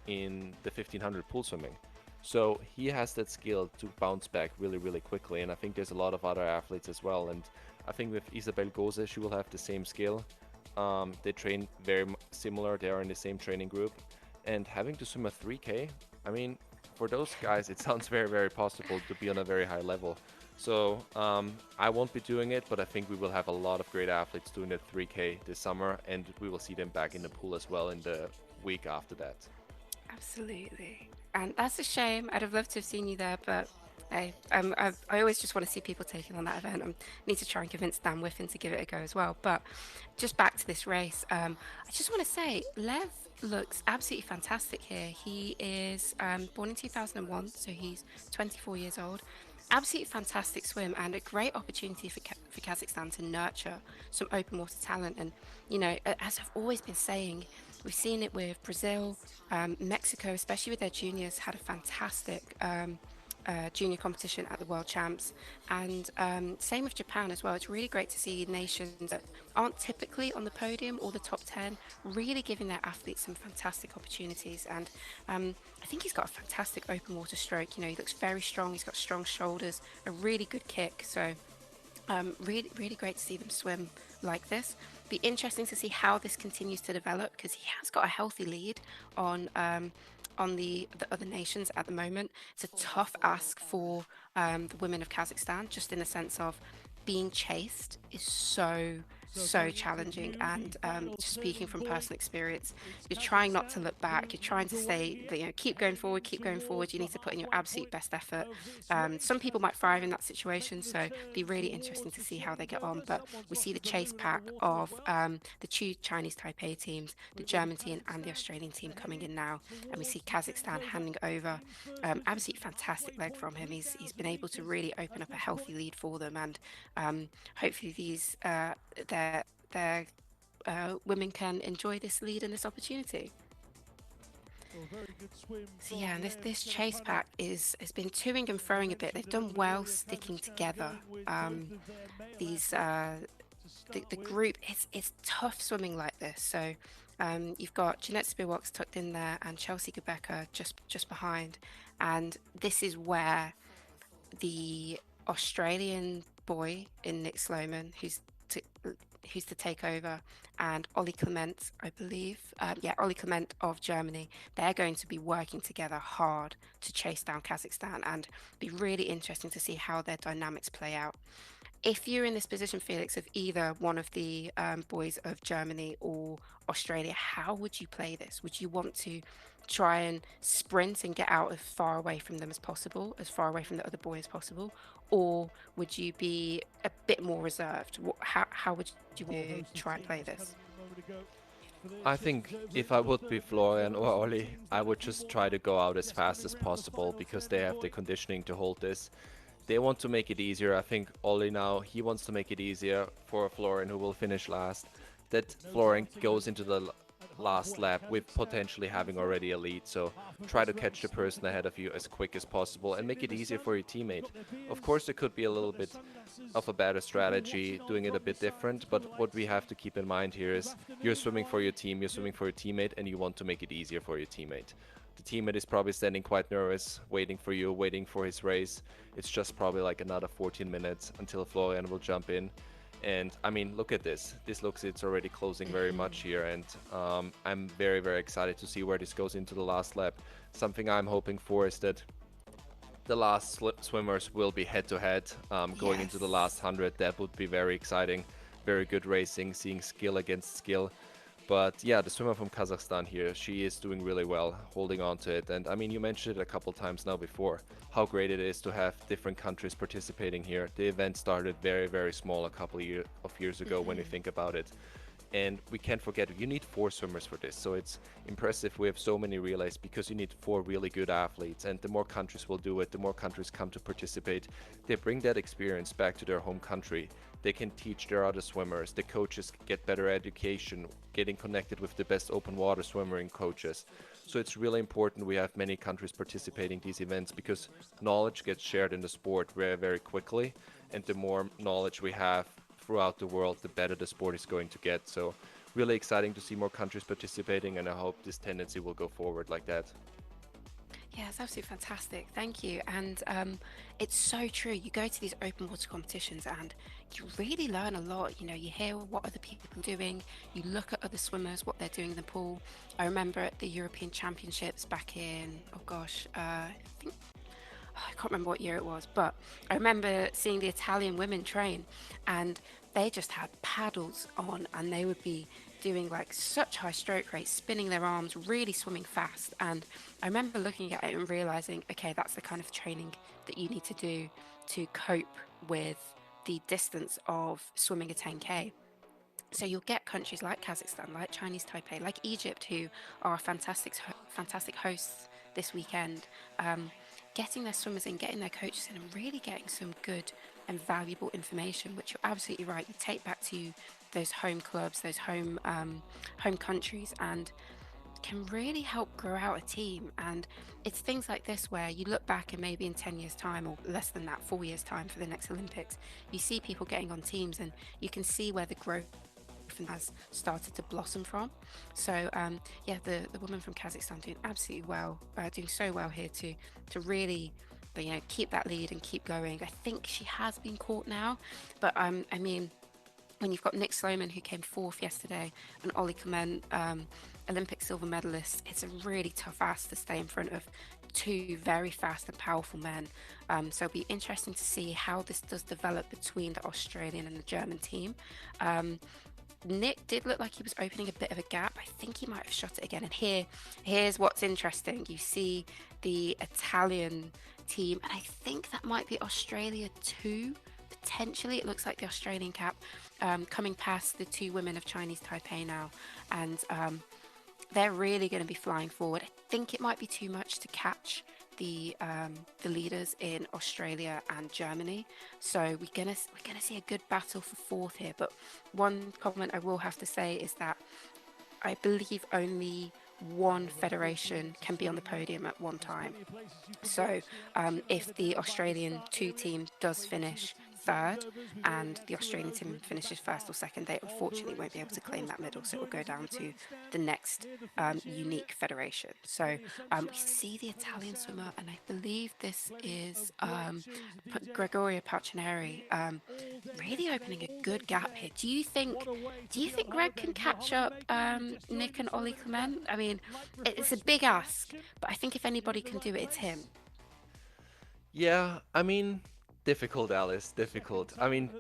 C: in the 1500 pool swimming. So he has that skill to bounce back really, really quickly. And I think there's a lot of other athletes as well. And I think with Isabel Gose, she will have the same skill. They train very similar. They are in the same training group. And having to swim a 3K, I mean, for those guys, it sounds very, very possible to be on a very high level. So I won't be doing it, but I think we will have a lot of great athletes doing the 3K this summer, and we will see them back in the pool as well in the week after that.
B: Absolutely. And that's a shame. I'd have loved to have seen you there, but I always just want to see people taking on that event. I need to try and convince Dan Whiffen to give it a go as well. But just back to this race, I just want to say, Lev looks absolutely fantastic here. He is born in 2001, so he's 24 years old. Absolutely fantastic swim, and a great opportunity for Kazakhstan to nurture some open water talent. And, you know, as I've always been saying, we've seen it with Brazil, Mexico, especially with their juniors, had a fantastic junior competition at the World Champs, and same with Japan as well. It's really great to see nations that aren't typically on the podium or the top 10 really giving their athletes some fantastic opportunities. And I think he's got a fantastic open water stroke. You know, he looks very strong. He's got strong shoulders, a really good kick. So really, really great to see them swim like this. Be interesting to see how this continues to develop, because he has got a healthy lead on the other nations at the moment. It's a tough ask for the women of Kazakhstan, just in the sense of being chased is so so challenging. And speaking from personal experience, you're trying not to look back. You're trying to say that, keep going forward, keep going forward. You need to put in your absolute best effort. Some people might thrive in that situation, so it'd be really interesting to see how they get on. But we see the chase pack of the two Chinese Taipei teams, the German team and the Australian team coming in now, and we see Kazakhstan handing over. Absolutely fantastic leg from him. He's been able to really open up a healthy lead for them, and hopefully these their women can enjoy this lead and this opportunity. So yeah, and this chase pack has been toing and throwing a bit. They've done well sticking together. The group, it's tough swimming like this. So you've got Jeanette Spearwalks tucked in there and Chelsea Gabeka just behind, and this is where the Australian boy in Nick Sloman, who's to take over, and Ollie Clement, I believe, Ollie Clement of Germany, they're going to be working together hard to chase down Kazakhstan, and be really interesting to see how their dynamics play out. If you're in this position, Felix, of either one of the boys of Germany or Australia, how would you play this? Would you want to try and sprint and get out as far away from them as possible, as far away from the other boy as possible? Or would you be a bit more reserved? How would you try and play this?
C: I think if I would be Florian or Ollie, I would just try to go out as fast as possible because they have the conditioning to hold this. They want to make it easier. I think Ollie now, he wants to make it easier for Florian, who will finish last. That Florian goes into the last lap with potentially having already a lead, so try to catch the person ahead of you as quick as possible and make it easier for your teammate. Of course, there could be a little bit of a better strategy, doing it a bit different, but what we have to keep in mind here is you're swimming for your team, you're swimming for your teammate, and you want to make it easier for your teammate. The teammate is probably standing quite nervous, waiting for you, waiting for his race. It's just probably like another 14 minutes until Florian will jump in. And I mean, look at this. It's already closing very much here, and I'm very, very excited to see where this goes into the last lap. Something I'm hoping for is that the last swimmers will be head-to-head going into the last 100. That would be very exciting. Very good racing, seeing skill against skill. But yeah, the swimmer from Kazakhstan here, she is doing really well, holding on to it. And I mean, you mentioned it a couple times now before, how great it is to have different countries participating here. The event started very, very small a couple of years ago when you think about it. And we can't forget, you need 4 swimmers for this. So it's impressive we have so many relays because you need 4 really good athletes. And the more countries will do it, the more countries come to participate. They bring that experience back to their home country. They can teach their other swimmers. The coaches get better education, getting connected with the best open water swimming coaches. So it's really important we have many countries participating in these events because knowledge gets shared in the sport very, very quickly. And the more knowledge we have throughout the world, the better the sport is going to get. So really exciting to see more countries participating, and I hope this tendency will go forward like that.
B: Yeah, it's absolutely fantastic. Thank you. And it's so true. You go to these open water competitions and you really learn a lot. You know, you hear what other people are doing. You look at other swimmers, what they're doing in the pool. I remember at the European Championships back in, I can't remember what year it was, but I remember seeing the Italian women train, and they just had paddles on, and they would be doing like such high stroke rates, spinning their arms, really swimming fast. And I remember looking at it and realizing, okay, that's the kind of training that you need to do to cope with the distance of swimming a 10K. So you'll get countries like Kazakhstan, like Chinese Taipei, like Egypt, who are fantastic hosts this weekend, getting their swimmers in, getting their coaches in, and really getting some good and valuable information, which you're absolutely right. You take back to those home clubs, those home countries, and can really help grow out a team. And it's things like this where you look back and maybe in 10 years time, or less than that, 4 years time for the next Olympics, you see people getting on teams and you can see where the growth has started to blossom from. So the woman from Kazakhstan doing absolutely well, doing so well here to really keep that lead and keep going. I think she has been caught now, but I mean, when you've got Nick Sloman, who came 4th yesterday, and Ollie Clement, Olympic silver medalist, it's a really tough ask to stay in front of two very fast and powerful men. So it'll be interesting to see how this does develop between the Australian and the German team. Nick did look like he was opening a bit of a gap. I think he might have shot it again. And here's what's interesting. You see the Italian team, and I think that might be Australia too. Potentially, it looks like the Australian cap coming past the two women of Chinese Taipei now. And they're really going to be flying forward. I think it might be too much to catch the leaders in Australia and Germany. So we're gonna see a good battle for fourth here. But one comment I will have to say is that I believe only one federation can be on the podium at one time. So if the Australian 2 team does finish third and the Australian team finishes first or second, they unfortunately won't be able to claim that medal, so it will go down to the next unique federation. So we see the Italian swimmer, and I believe this is Gregoria Palcineri, really opening a good gap here. Do you think Greg can catch up Nick and Ollie Clement? I mean, it's a big ask, but I think if anybody can do it, it's him.
C: Yeah, I mean, difficult, Alice, difficult. I mean,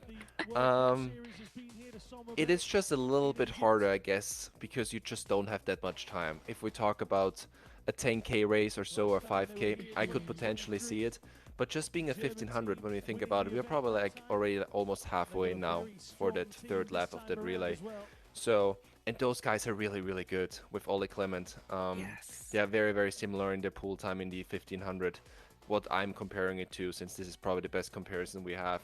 C: it is just a little bit harder, I guess, because you just don't have that much time. If we talk about a 10K race or so, or 5K, I could potentially see it. But just being a 1500, when we think about it, we're probably like already almost halfway now for that third lap of that relay. So, and those guys are really, really good with Ollie Clement.
B: Yes.
C: They are very, very similar in their pool time in the 1500. What I'm comparing it to, since this is probably the best comparison we have.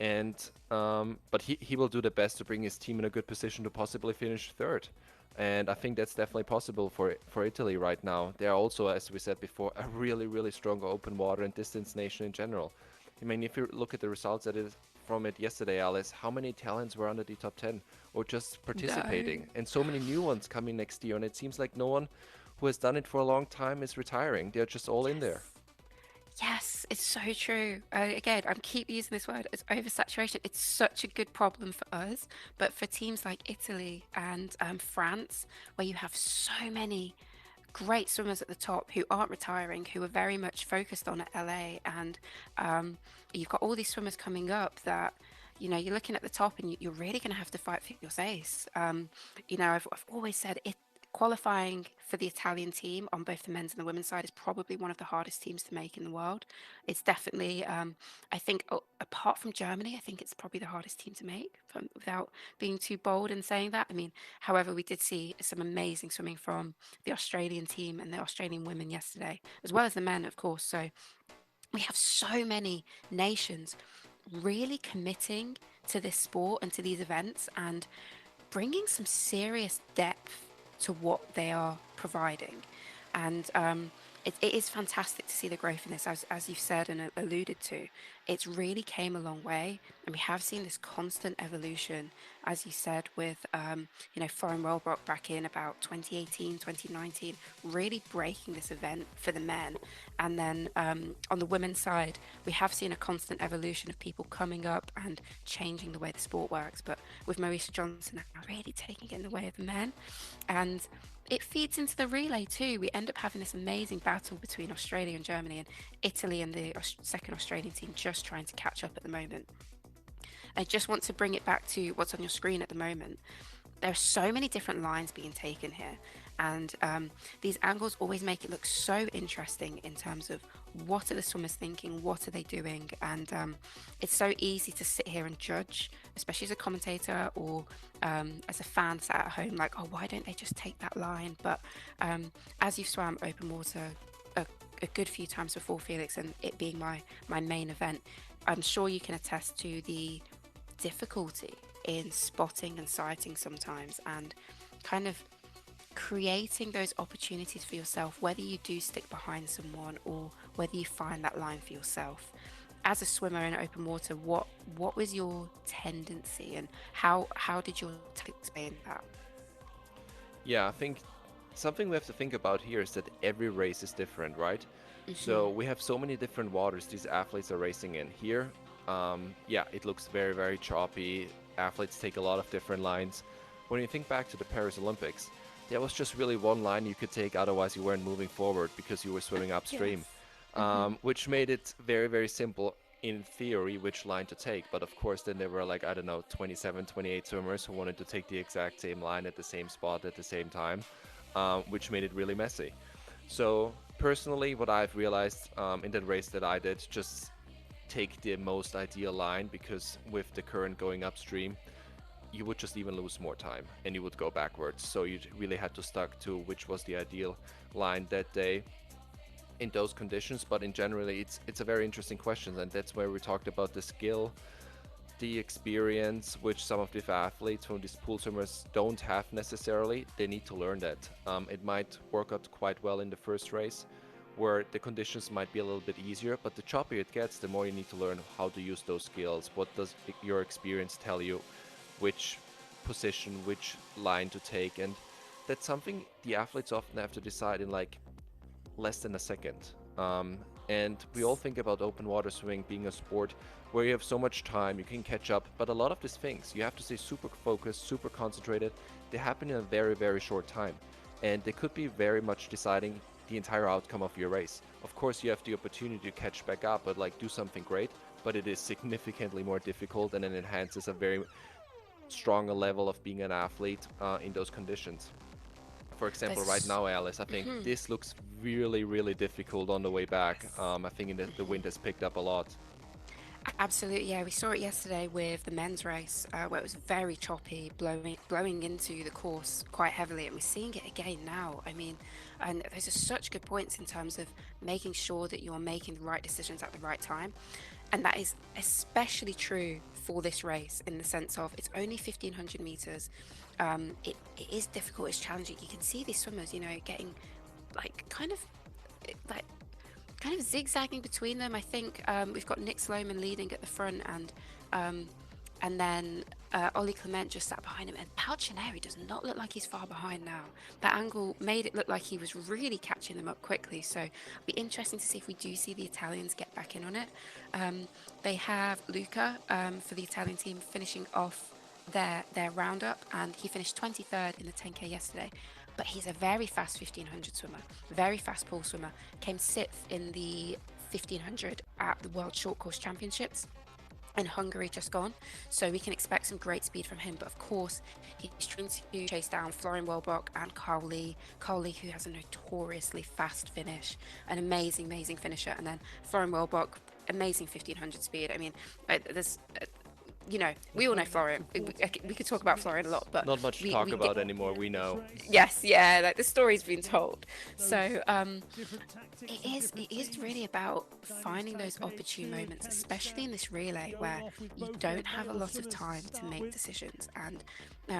C: And but he will do the best to bring his team in a good position to possibly finish third. And I think that's definitely possible for Italy right now. They are also, as we said before, a really, really strong open water and distance nation in general. I mean, if you look at the results from it yesterday, Alice, how many Italians were under the top 10 or just participating? No. And so many new ones coming next year. And it seems like no one who has done it for a long time is retiring. They're just all in there.
B: Yes, it's so true. Again, I'm keep using this word as oversaturation. It's such a good problem for us, but for teams like Italy and France, where you have so many great swimmers at the top who aren't retiring, who are very much focused on at LA, and you've got all these swimmers coming up that, you know, you're looking at the top and you're really going to have to fight for your space. You know, I've always said qualifying for the Italian team on both the men's and the women's side is probably one of the hardest teams to make in the world. It's definitely, I think, apart from Germany, I think it's probably the hardest team to make, without being too bold in saying that. I mean, however, we did see some amazing swimming from the Australian team and the Australian women yesterday, as well as the men, of course. So we have so many nations really committing to this sport and to these events and bringing some serious depth to what they are providing. And it is fantastic to see the growth in this, as you've said and alluded to. It's really came a long way, and we have seen this constant evolution, as you said, with you know, Foreign Wellbrock back in about 2018, 2019, really breaking this event for the men. And then on the women's side, we have seen a constant evolution of people coming up and changing the way the sport works, but with Maurice Johnson now really taking it in the way of the men. And it feeds into the relay too. We end up having this amazing battle between Australia and Germany, and Italy and the second Australian team just trying to catch up at the moment. I just want to bring it back to what's on your screen at the moment. There are so many different lines being taken here, and these angles always make it look so interesting in terms of what are the swimmers thinking, what are they doing, and it's so easy to sit here and judge, especially as a commentator or as a fan sat at home, like, oh, why don't they just take that line? But as you've swam open water a good few times before, Felix, and it being my main event, I'm sure you can attest to the difficulty in spotting and sighting sometimes, and kind of creating those opportunities for yourself, whether you do stick behind someone or whether you find that line for yourself. As a swimmer in open water, what was your tendency, and how did your tactics explain that?
C: Yeah, I think something we have to think about here is that every race is different, right? So we have so many different waters these athletes are racing in. Here, yeah, it looks very, very choppy. Athletes take a lot of different lines. When you think back to the Paris Olympics, there was just really one line you could take, otherwise you weren't moving forward because you were swimming upstream,
B: Yes.
C: which made it very, very simple in theory which line to take. But of course, then there were like, I don't know, 27, 28 swimmers who wanted to take the exact same line at the same spot at the same time, which made it really messy. So personally, what I've realized in that race that I did, just take the most ideal line, because with the current going upstream, you would just even lose more time and you would go backwards. So you really had to stuck to which was the ideal line that day in those conditions. But in general, it's a very interesting question, and that's where we talked about the skill, the experience, which some of the athletes from these pool swimmers don't have necessarily. They need to learn that. It might work out quite well in the first race, where the conditions might be a little bit easier, but the choppier it gets, the more you need to learn how to use those skills. What does your experience tell you? Which position, which line to take? And that's something the athletes often have to decide in like less than a second. And we all think about open water swimming being a sport where you have so much time, you can catch up, but a lot of these things, you have to stay super focused, super concentrated. They happen in a very, very short time. And they could be very much deciding the entire outcome of your race. Of course, you have the opportunity to catch back up, but like do something great, but it is significantly more difficult, and it enhances a very stronger level of being an athlete in those conditions. For example, right now, Alice, I think this looks really, really difficult on the way back. I think the wind has picked up a lot.
B: Absolutely, yeah. We saw it yesterday with the men's race, where it was very choppy, blowing into the course quite heavily, and we're seeing it again now. I mean, and those are such good points in terms of making sure that you're making the right decisions at the right time, and that is especially true for this race in the sense of it's only 1500 meters. It is difficult, it's challenging. You can see these swimmers, you know, getting like kind of zigzagging between them. I think we've got Nick Sloman leading at the front, and then Ollie Clement just sat behind him. And Palcineri does not look like he's far behind now. That angle made it look like he was really catching them up quickly. So it'll be interesting to see if we do see the Italians get back in on it. They have Luca for the Italian team finishing off their roundup, and he finished 23rd in the 10K yesterday. But he's a very fast 1500 swimmer, very fast pool swimmer. Came 6th in the 1500 at the World Short Course Championships in Hungary just gone. So we can expect some great speed from him. But of course, he's trying to chase down Florian Wellbrock and Carl Lee. Carl Lee, who has a notoriously fast finish, an amazing, amazing finisher. And then Florian Wellbrock, amazing 1500 speed. I mean, there's... you know, we all know Florian. We could talk about Florian a lot, but
C: not much to talk about anymore. We know.
B: Yes, yeah, like the story's been told. So it is really about finding those opportune moments, especially in this relay where you don't have a lot of time to make decisions. And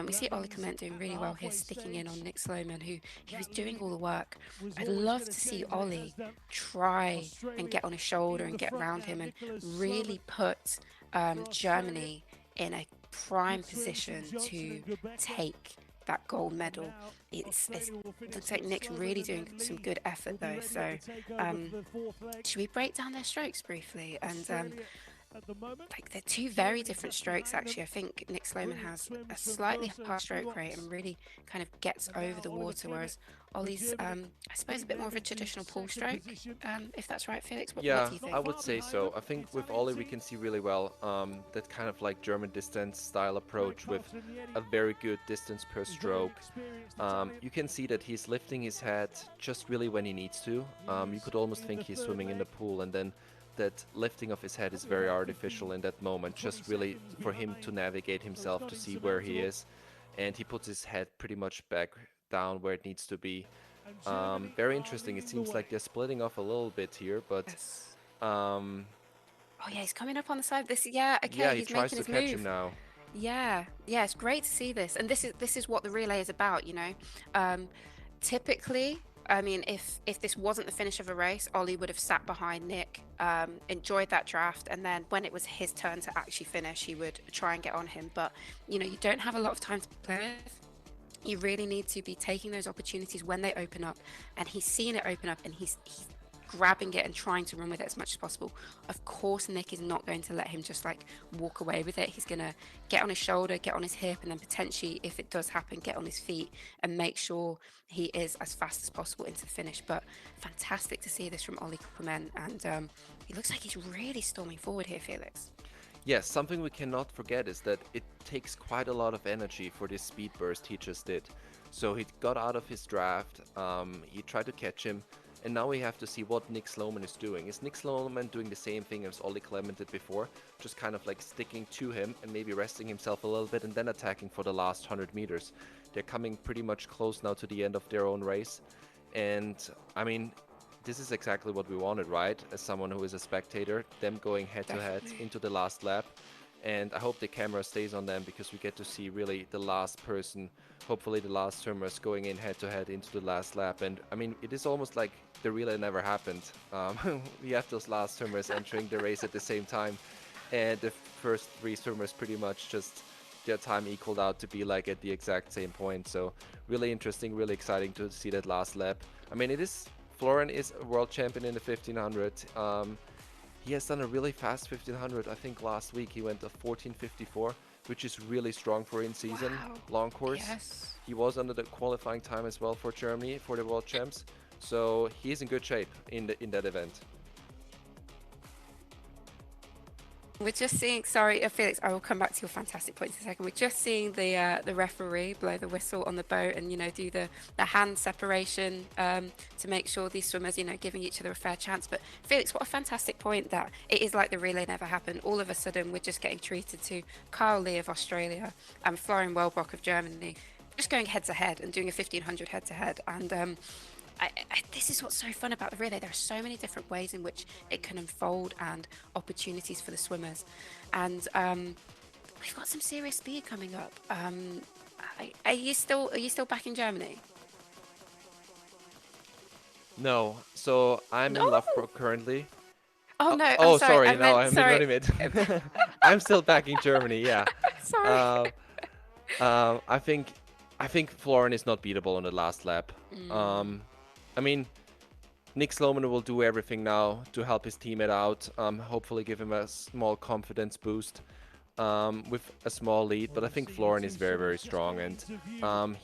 B: we see Ollie Clement doing really well here, sticking in on Nick Sloman, who he was doing all the work. I'd love to see Ollie try and get on his shoulder and get around him and really put Germany in a prime position to take that gold medal. It looks like Nick's really doing some good effort though. So should we break down their strokes briefly? And like they're two very different strokes actually. I think Nick Sloman has a slightly higher stroke rate and really kind of gets over the water, whereas Ollie's I suppose a bit more of a traditional pool stroke, if that's right, Felix. What do you think?
C: I would say so. I think with Ollie we can see really well that kind of like German distance style approach with a very good distance per stroke. You can see that he's lifting his head just really when he needs to. You could almost think he's swimming in the pool, and then that lifting of his head is very artificial in that moment, just really for him to navigate himself, to see where he is, and he puts his head pretty much back down where it needs to be. Very interesting. It seems like they're splitting off a little bit here, but
B: oh yeah, he's coming up on the side. Okay,
C: yeah, he
B: he's
C: tries
B: making
C: to
B: his
C: catch
B: move.
C: him now.
B: Yeah, it's great to see this, and this is what the relay is about, you know. Typically, I mean, if this wasn't the finish of a race, Ollie would have sat behind Nick, enjoyed that draft, and then when it was his turn to actually finish, he would try and get on him. But, you know, you don't have a lot of time to play with. You really need to be taking those opportunities when they open up, and he's seen it open up, and he's grabbing it and trying to run with it as much as possible. Of course, Nick is not going to let him just like walk away with it. He's going to get on his shoulder, get on his hip, and then potentially, if it does happen, get on his feet and make sure he is as fast as possible into the finish. But fantastic to see this from Ollie Clement, and he looks like he's really storming forward here, Felix.
C: Yes, something we cannot forget is that it takes quite a lot of energy for this speed burst he just did. So he got out of his draft, he tried to catch him, and now we have to see what Nick Sloman is doing. Is Nick Sloman doing the same thing as Ollie Clement did before? Just kind of like sticking to him and maybe resting himself a little bit and then attacking for the last 100 meters. They're coming pretty much close now to the end of their own race. And I mean, this is exactly what we wanted, right? As someone who is a spectator, them going head-to-head into the last lap. And I hope the camera stays on them because we get to see really the last person, hopefully the last swimmers going in head-to-head into the last lap. And I mean, it is almost like the relay never happened. We have those last swimmers entering the race at the same time. And the first three swimmers pretty much just their time equaled out to be like at the exact same point. So really interesting, really exciting to see that last lap. I mean, Florian is a world champion in the 1500. He has done a really fast 1500. I think last week he went a 14:54, which is really strong for in-season long course.
B: Yes.
C: He was under the qualifying time as well for Germany for the world champs. So he's in good shape in that event.
B: We're just seeing, sorry, Felix, I will come back to your fantastic points in a second. We're just seeing the referee blow the whistle on the boat and, do the hand separation to make sure these swimmers, giving each other a fair chance. But Felix, what a fantastic point that it is like the relay never happened. All of a sudden, we're just getting treated to Kyle Lee of Australia and Florian Wellbrock of Germany, just going head-to-head and doing a 1500 head-to-head. And this is what's so fun about the relay. There are so many different ways in which it can unfold and opportunities for the swimmers. And we've got some serious speed coming up. Are you still back in Germany?
C: No, so I'm in Loughborough currently.
B: Oh no!
C: Oh,
B: sorry.
C: no, I'm in limit. I'm still back in Germany. Yeah.
B: Sorry.
C: I think Florian is not beatable on the last lap. I mean, Nick Sloman will do everything now to help his teammate out, hopefully give him a small confidence boost with a small lead. But I think Florian is very, very strong, and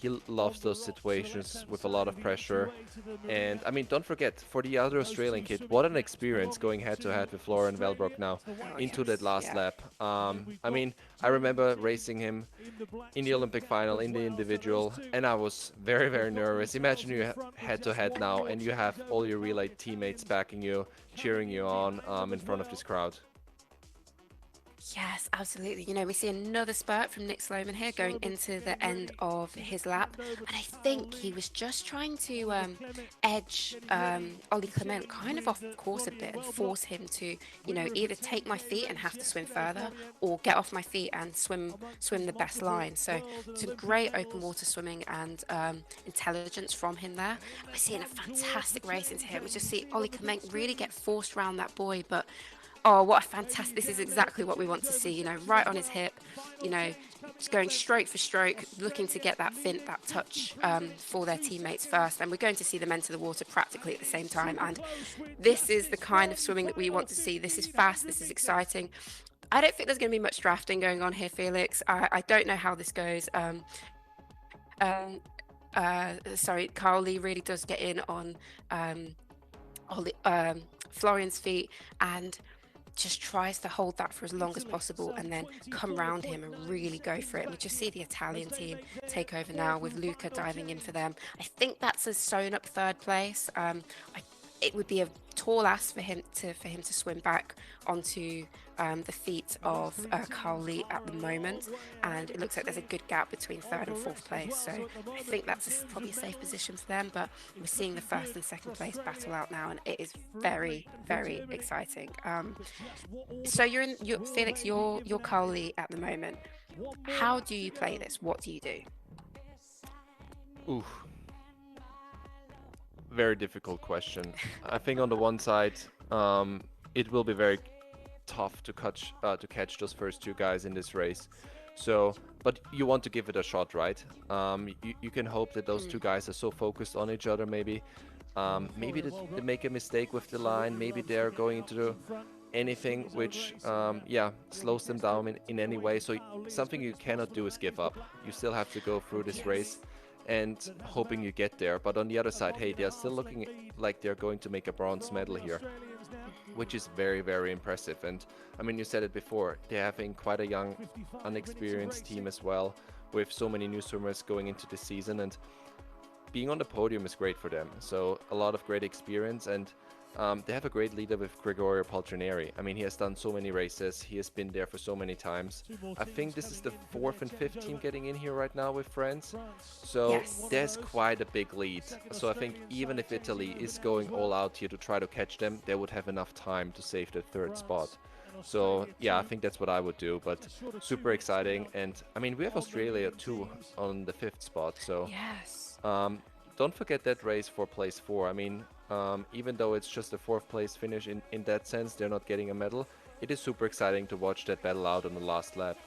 C: he loves those situations with a lot of pressure. And I mean, don't forget, for the other Australian kid, what an experience going head-to-head with Florian Wellbrock now into that last lap. I mean, I remember racing him in the Olympic final, in the individual, and I was very, very nervous. Imagine you head-to-head now, and you have all your relay teammates backing you, cheering you on in front of this crowd.
B: Yes, absolutely. We see another spurt from Nick Sloman here going into the end of his lap. And I think he was just trying to edge Ollie Clement kind of off course a bit and force him to, either take my feet and have to swim further or get off my feet and swim the best line. So some great open water swimming and intelligence from him there. We're seeing a fantastic race into here. We just see Ollie Clement really get forced around that buoy, but oh, what a fantastic, this is exactly what we want to see, right on his hip, just going stroke for stroke, looking to get that fint, that touch for their teammates first. And we're going to see them enter the water practically at the same time. And this is the kind of swimming that we want to see. This is fast, this is exciting. I don't think there's going to be much drafting going on here, Felix. I don't know how this goes. Sorry, Carl Lee really does get in on Florian's feet and just tries to hold that for as long as possible and then come round him and really go for it. And we just see the Italian team take over now with Luca diving in for them. I think that's a sewn up third place. It would be a tall ask for him to swim back onto the feet of Carl Lee at the moment, and it looks like there's a good gap between third and fourth place, so I think that's probably a safe position for them. But we're seeing the first and second place battle out now, and it is very, very exciting. So Felix, you're Carl Lee at the moment. How do you play this? What do you do?
C: Ooh. Very difficult question. I think on the one side, it will be very tough to catch those first two guys in this race. So, but you want to give it a shot, right? You can hope that those two guys are so focused on each other, maybe. Maybe they make a mistake with the line. Maybe they're going into anything which, yeah, slows them down in any way. So something you cannot do is give up. You still have to go through this race and hoping you get there. But on the other side, hey, they're still looking like they're going to make a bronze medal here, which is very, very impressive. And I mean, you said it before, they're having quite a young, unexperienced team as well, with so many new swimmers going into the season. And being on the podium is great for them. So a lot of great experience, and they have a great leader with Gregorio Poltrineri. I mean, he has done so many races. He has been there for so many times. I think this is the 4th and 5th team getting in here right now with France. So there's quite a big lead. So I think even if Italy is going all out here to try to catch them, they would have enough time to save the 3rd spot. So yeah, I think that's what I would do, but super exciting. And I mean, we have Australia too on the 5th spot. So don't forget that race for place 4. I mean, even though it's just a 4th place finish in that sense, they're not getting a medal. It is super exciting to watch that battle out on the last lap.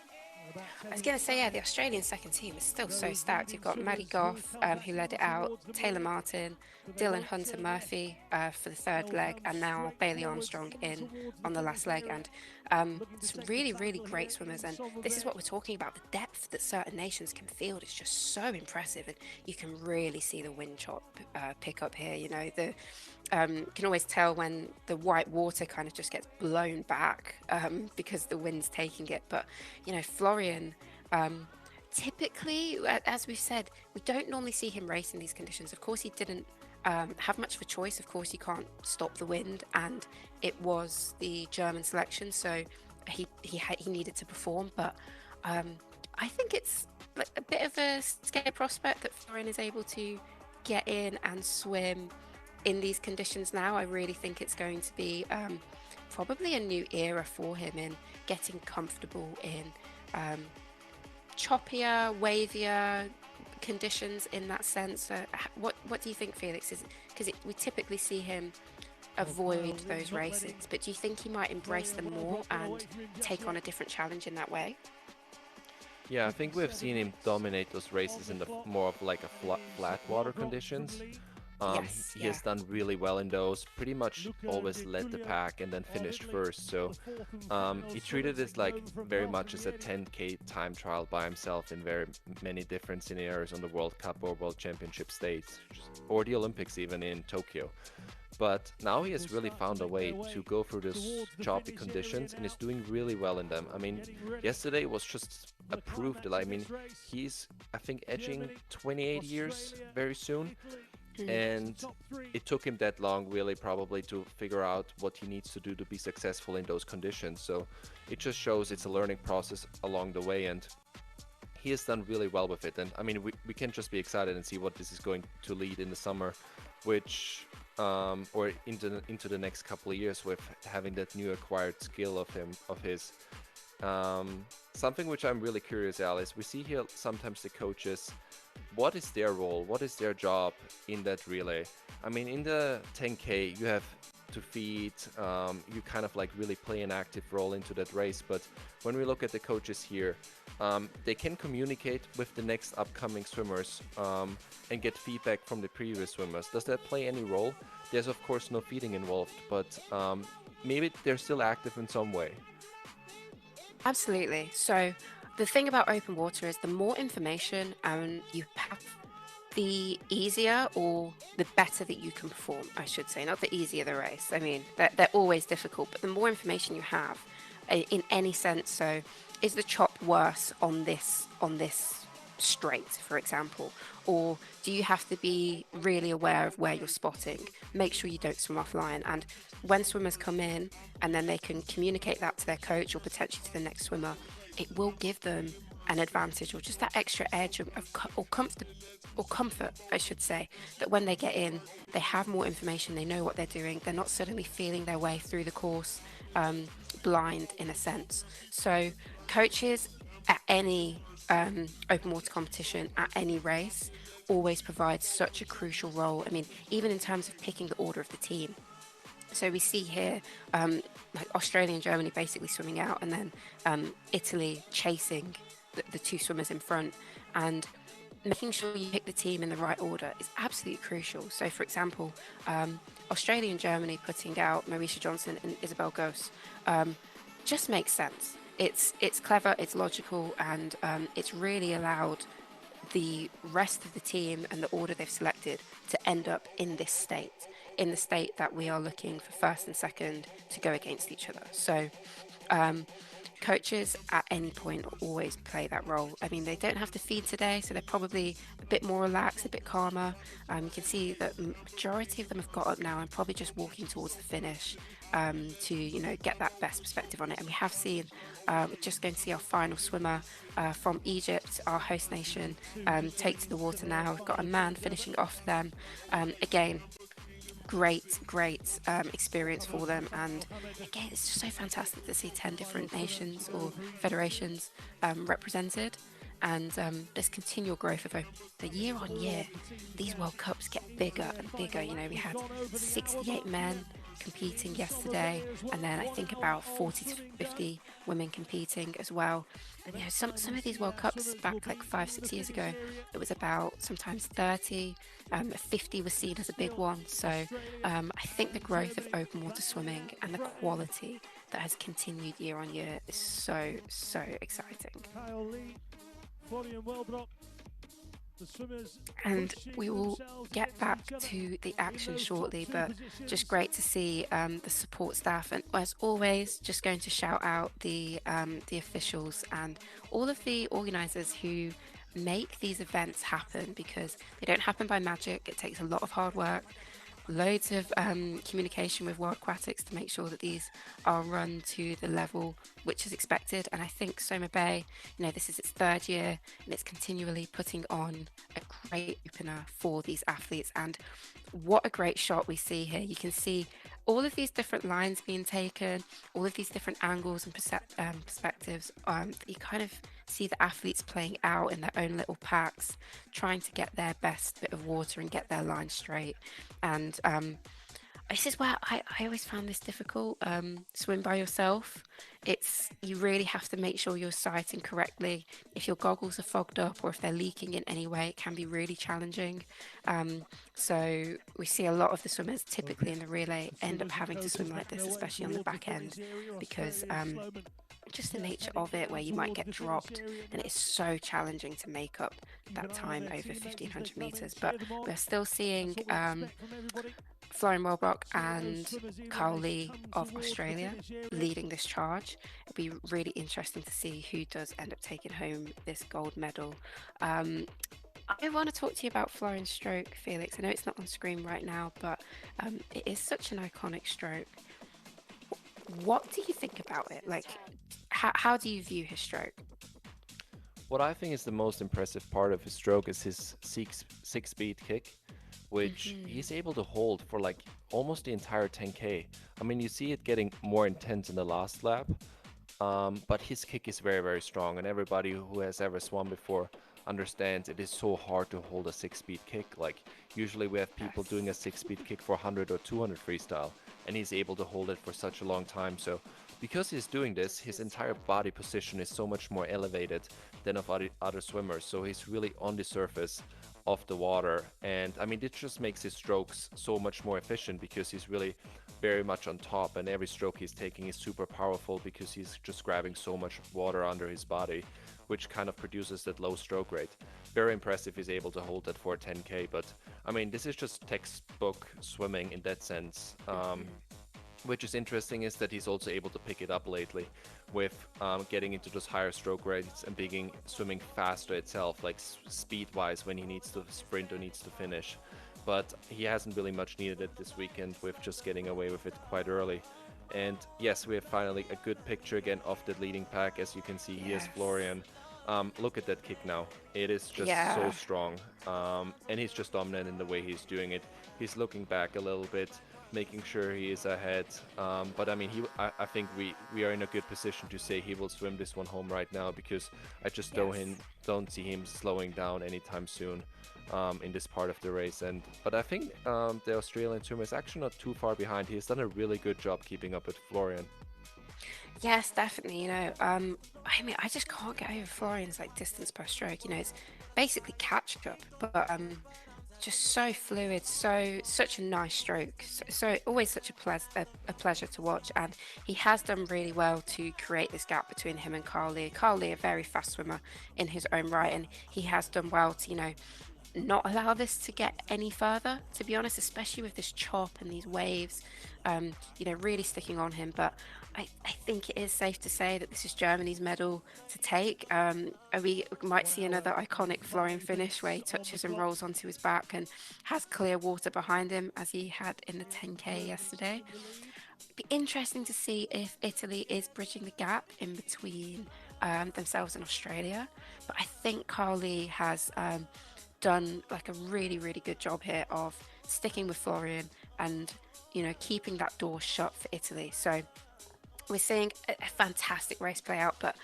B: I was going to say, yeah, the Australian second team is still so stacked. You've got Maddie Goff, who led it out, Taylor Martin, Dylan Hunter Murphy for the 3rd leg, and now Bailey Armstrong in on the last leg. And some really, really great swimmers. And this is what we're talking about. The depth that certain nations can field is just so impressive. And you can really see the wind chop pick up here. You know, can always tell when the white water kind of just gets blown back because the wind's taking it. But, you know, Florian, typically, as we've said, we don't normally see him race in these conditions. Of course, he didn't have much of a choice. Of course, you can't stop the wind, and it was the German selection, so he needed to perform. But I think it's like a bit of a scary prospect that Florian is able to get in and swim in these conditions now. I really think it's going to be probably a new era for him in getting comfortable in choppier, wavier conditions in that sense. What do you think, Felix? Because we typically see him avoid those races, but do you think he might embrace them more and take on a different challenge in that way?
C: Yeah, I think we've seen him dominate those races in the more of like a flat water conditions. He has done really well in those, pretty much always led the pack and then finished first. So he treated this like very much as a 10K time trial by himself in very many different scenarios on the World Cup or World Championship states, or the Olympics even in Tokyo. But now he has really found a way to go through those choppy conditions and is doing really well in them. I mean, yesterday was just a proof that, I mean, he's, I think, edging 28 years very soon. And it took him that long, really, probably to figure out what he needs to do to be successful in those conditions. So it just shows it's a learning process along the way, and he has done really well with it. And I mean, we can just be excited and see what this is going to lead in the summer, which or into the next couple of years with having that new acquired skill of his. Something which I'm really curious, Alice, we see here sometimes the coaches, what is their role? What is their job in that relay? I mean, in the 10K, you have to feed, you kind of like really play an active role into that race. But when we look at the coaches here, they can communicate with the next upcoming swimmers and get feedback from the previous swimmers. Does that play any role? There's of course no feeding involved, but maybe they're still active in some way.
B: Absolutely. So the thing about open water is the more information you have, the easier or the better that you can perform, I should say. Not the easier the race. I mean, they're always difficult, but the more information you have in any sense. So is the chop worse on this straight, for example? Or do you have to be really aware of where you're spotting? Make sure you don't swim offline. And when swimmers come in and then they can communicate that to their coach or potentially to the next swimmer, it will give them an advantage or just that extra edge or comfort, I should say, that when they get in, they have more information, they know what they're doing, they're not suddenly feeling their way through the course blind in a sense. So coaches at any open water competition, at any race, always provide such a crucial role. I mean, even in terms of picking the order of the team. So we see here like Australia and Germany basically swimming out, and then Italy chasing the two swimmers in front. And making sure you pick the team in the right order is absolutely crucial. So, for example, Australia and Germany putting out Marisha Johnson and Isabel Gose just makes sense. It's clever, it's logical, and it's really allowed the rest of the team and the order they've selected to end up in this state, in the state that we are looking for first and second to go against each other. So coaches at any point always play that role. I mean, they don't have to feed today, so they're probably a bit more relaxed, a bit calmer. You can see that the majority of them have got up now and probably just walking towards the finish to, you know, get that best perspective on it. And we have seen, we're just going to see our final swimmer from Egypt, our host nation, take to the water now. We've got a man finishing off them. Again, great experience for them, and again, it's just so fantastic to see 10 different nations or federations represented, and this continual growth of the year on year. These World Cups get bigger and bigger. You know, we had 68 men competing yesterday, and then I think about 40 to 50 women competing as well. And you know, some of these World Cups back like 5-6 years ago, it was about sometimes 30, 50 was seen as a big one. So I think the growth of open water swimming and the quality that has continued year on year is so exciting. And we will get back to the action shortly, but just great to see the support staff, and as always, just going to shout out the officials and all of the organisers who make these events happen, because they don't happen by magic. It takes a lot of hard work, loads of communication with World Aquatics to make sure that these are run to the level which is expected. And I think Somabay, you know, this is its third year and it's continually putting on a great opener for these athletes. And what a great shot we see here. You can see all of these different lines being taken, all of these different angles and perspectives. You kind of see the athletes playing out in their own little packs, trying to get their best bit of water and get their line straight. And this is where I always found this difficult. Swim by yourself. You really have to make sure you're sighting correctly. If your goggles are fogged up or if they're leaking in any way, it can be really challenging. So we see a lot of the swimmers typically in the relay end up having to swim like this, especially on the back end, because just the nature of it, where you might get dropped, and it's so challenging to make up that time over 1500 meters. But we're still seeing Florian Wellbrock and Carl Lee of Australia leading this charge. It'll be really interesting to see who does end up taking home this gold medal. I want to talk to you about Florian's stroke, Felix. I know it's not on screen right now, but it is such an iconic stroke. What do you think about it? Like, how do you view his stroke?
C: What I think is the most impressive part of his stroke is his six-speed kick, which he's able to hold for like almost the entire 10K. I mean, you see it getting more intense in the last lap, but his kick is very strong, and everybody who has ever swum before understands it is so hard to hold a 6-speed kick. Like, usually we have people doing a 6-speed kick for 100 or 200 freestyle, and he's able to hold it for such a long time. So because he's doing this, his entire body position is so much more elevated than of other swimmers, so he's really on the surface of the water. And I mean, it just makes his strokes so much more efficient, because he's really very much on top, and every stroke he's taking is super powerful because he's just grabbing so much water under his body, which kind of produces that low stroke rate. Very impressive he's able to hold that for 10K, but I mean, this is just textbook swimming in that sense. Which is interesting is that he's also able to pick it up lately with getting into those higher stroke rates and swimming faster itself, like speed-wise, when he needs to sprint or needs to finish. But he hasn't really much needed it this weekend with just getting away with it quite early. And yes, we have finally a good picture again of the leading pack. As you can see, here's Florian. Look at that kick now. It is just so strong. And he's just dominant in the way he's doing it. He's looking back a little bit, making sure he is ahead. But I mean, I think we are in a good position to say he will swim this one home right now, because I just don't see him slowing down anytime soon in this part of the race. But I think the Australian swimmer is actually not too far behind. He's done a really good job keeping up with Florian.
B: Yes, definitely. I mean, I just can't get over Florian's like distance per stroke. It's basically catch up, but just so fluid, such a nice stroke. So always such a pleasure to watch, and he has done really well to create this gap between him and Carl Lee. Carl Lee, a very fast swimmer in his own right, and he has done well to not allow this to get any further, to be honest, especially with this chop and these waves, really sticking on him. But I think it is safe to say that this is Germany's medal to take. We might see another iconic Florian finish where he touches and rolls onto his back and has clear water behind him, as he had in the 10K yesterday. It'd be interesting to see if Italy is bridging the gap in between themselves and Australia. But I think Carl Lee has done like a really, really good job here of sticking with Florian and, keeping that door shut for Italy. So we're seeing a fantastic race play out, but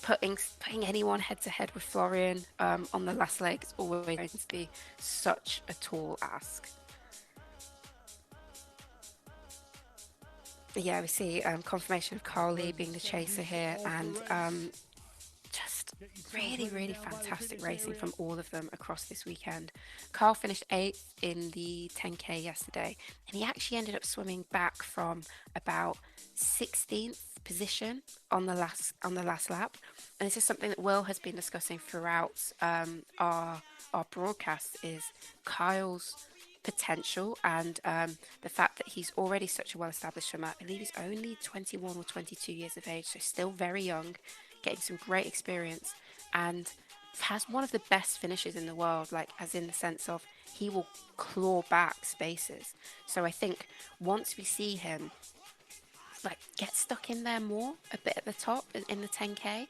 B: putting anyone head to head with Florian on the last leg is always going to be such a tall ask. Yeah, we see confirmation of Carl Lee being the chaser here, and just really, really fantastic racing from all of them across this weekend. Carl finished 8th in the 10K yesterday, and he actually ended up swimming back from about 16th position on the last lap. And this is something that Will has been discussing throughout our broadcast, is Kyle's potential and the fact that he's already such a well-established swimmer. I believe he's only 21 or 22 years of age, so still very young, getting some great experience, and has one of the best finishes in the world, like as in the sense of he will claw back spaces. So I think once we see him like get stuck in there more a bit at the top in the 10K,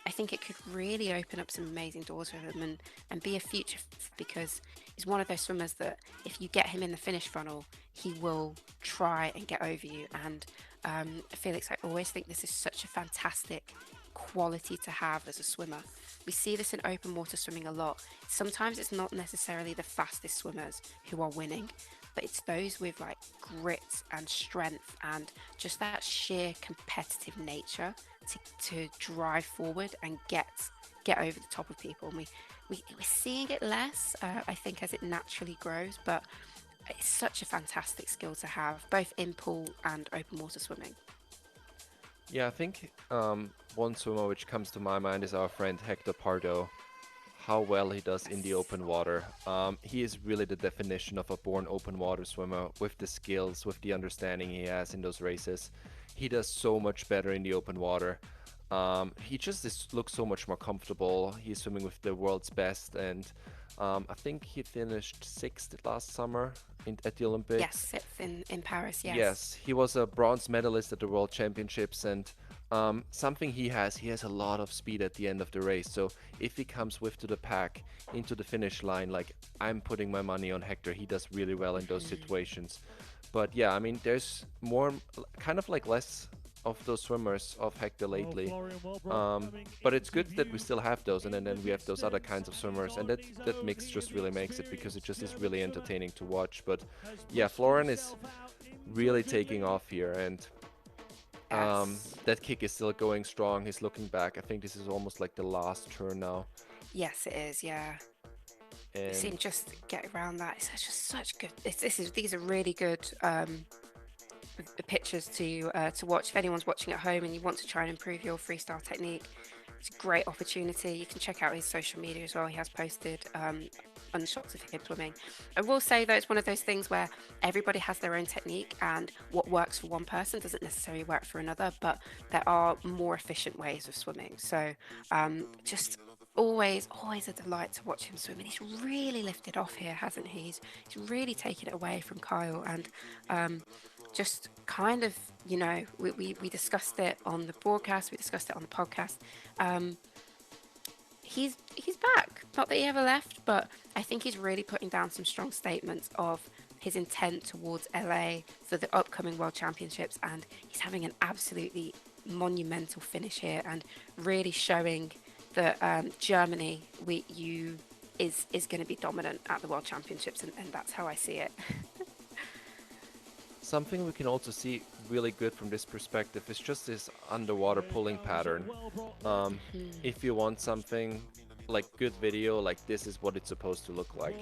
B: I think it could really open up some amazing doors for him and be a future, because he's one of those swimmers that if you get him in the finish funnel, he will try and get over you. And Felix, I always think this is such a fantastic quality to have as a swimmer. We see this in open water swimming a lot. Sometimes it's not necessarily the fastest swimmers who are winning, but it's those with like grit and strength and just that sheer competitive nature to drive forward and get over the top of people. And we're seeing it less, I think, as it naturally grows, but it's such a fantastic skill to have, both in pool and open water swimming.
C: Yeah, I think one swimmer which comes to my mind is our friend Hector Pardo. How well he does in the open water. He is really the definition of a born open water swimmer, with the skills, with the understanding he has in those races. He does so much better in the open water. He just looks so much more comfortable. He's swimming with the world's best, and I think he finished 6th last summer at the Olympics.
B: Yes, 6th in Paris, yes.
C: Yes, he was a bronze medalist at the World Championships, and something he has a lot of speed at the end of the race. So if he comes with to the pack into the finish line, like, I'm putting my money on Hector. He does really well in those situations. But yeah, I mean, there's more, kind of like less of those swimmers of Hector lately. But it's good that we still have those, and then we have those other kinds of swimmers, and that mix just really makes it, because it just is really entertaining to watch. But yeah, Florian is really taking off here, and that kick is still going strong. He's looking back. I think this is almost like the last turn now.
B: Yes, it is, yeah. You see him just get around that. It's just such good. These are really good pictures to watch. If anyone's watching at home and you want to try and improve your freestyle technique, it's a great opportunity. You can check out his social media as well. He has posted on shots of him swimming. I will say though, it's one of those things where everybody has their own technique, and what works for one person doesn't necessarily work for another, but there are more efficient ways of swimming. So just always a delight to watch him swim, and he's really lifted off here, hasn't he? He's really taken it away from Kyle, and just kind of, we discussed it on the broadcast, we discussed it on the podcast. He's back. Not that he ever left, but I think he's really putting down some strong statements of his intent towards LA for the upcoming World Championships, and he's having an absolutely monumental finish here and really showing that Germany is going to be dominant at the World Championships, and that's how I see it.
C: Something we can also see really good from this perspective is just this underwater pulling pattern. If you want something like good video, like this is what it's supposed to look like.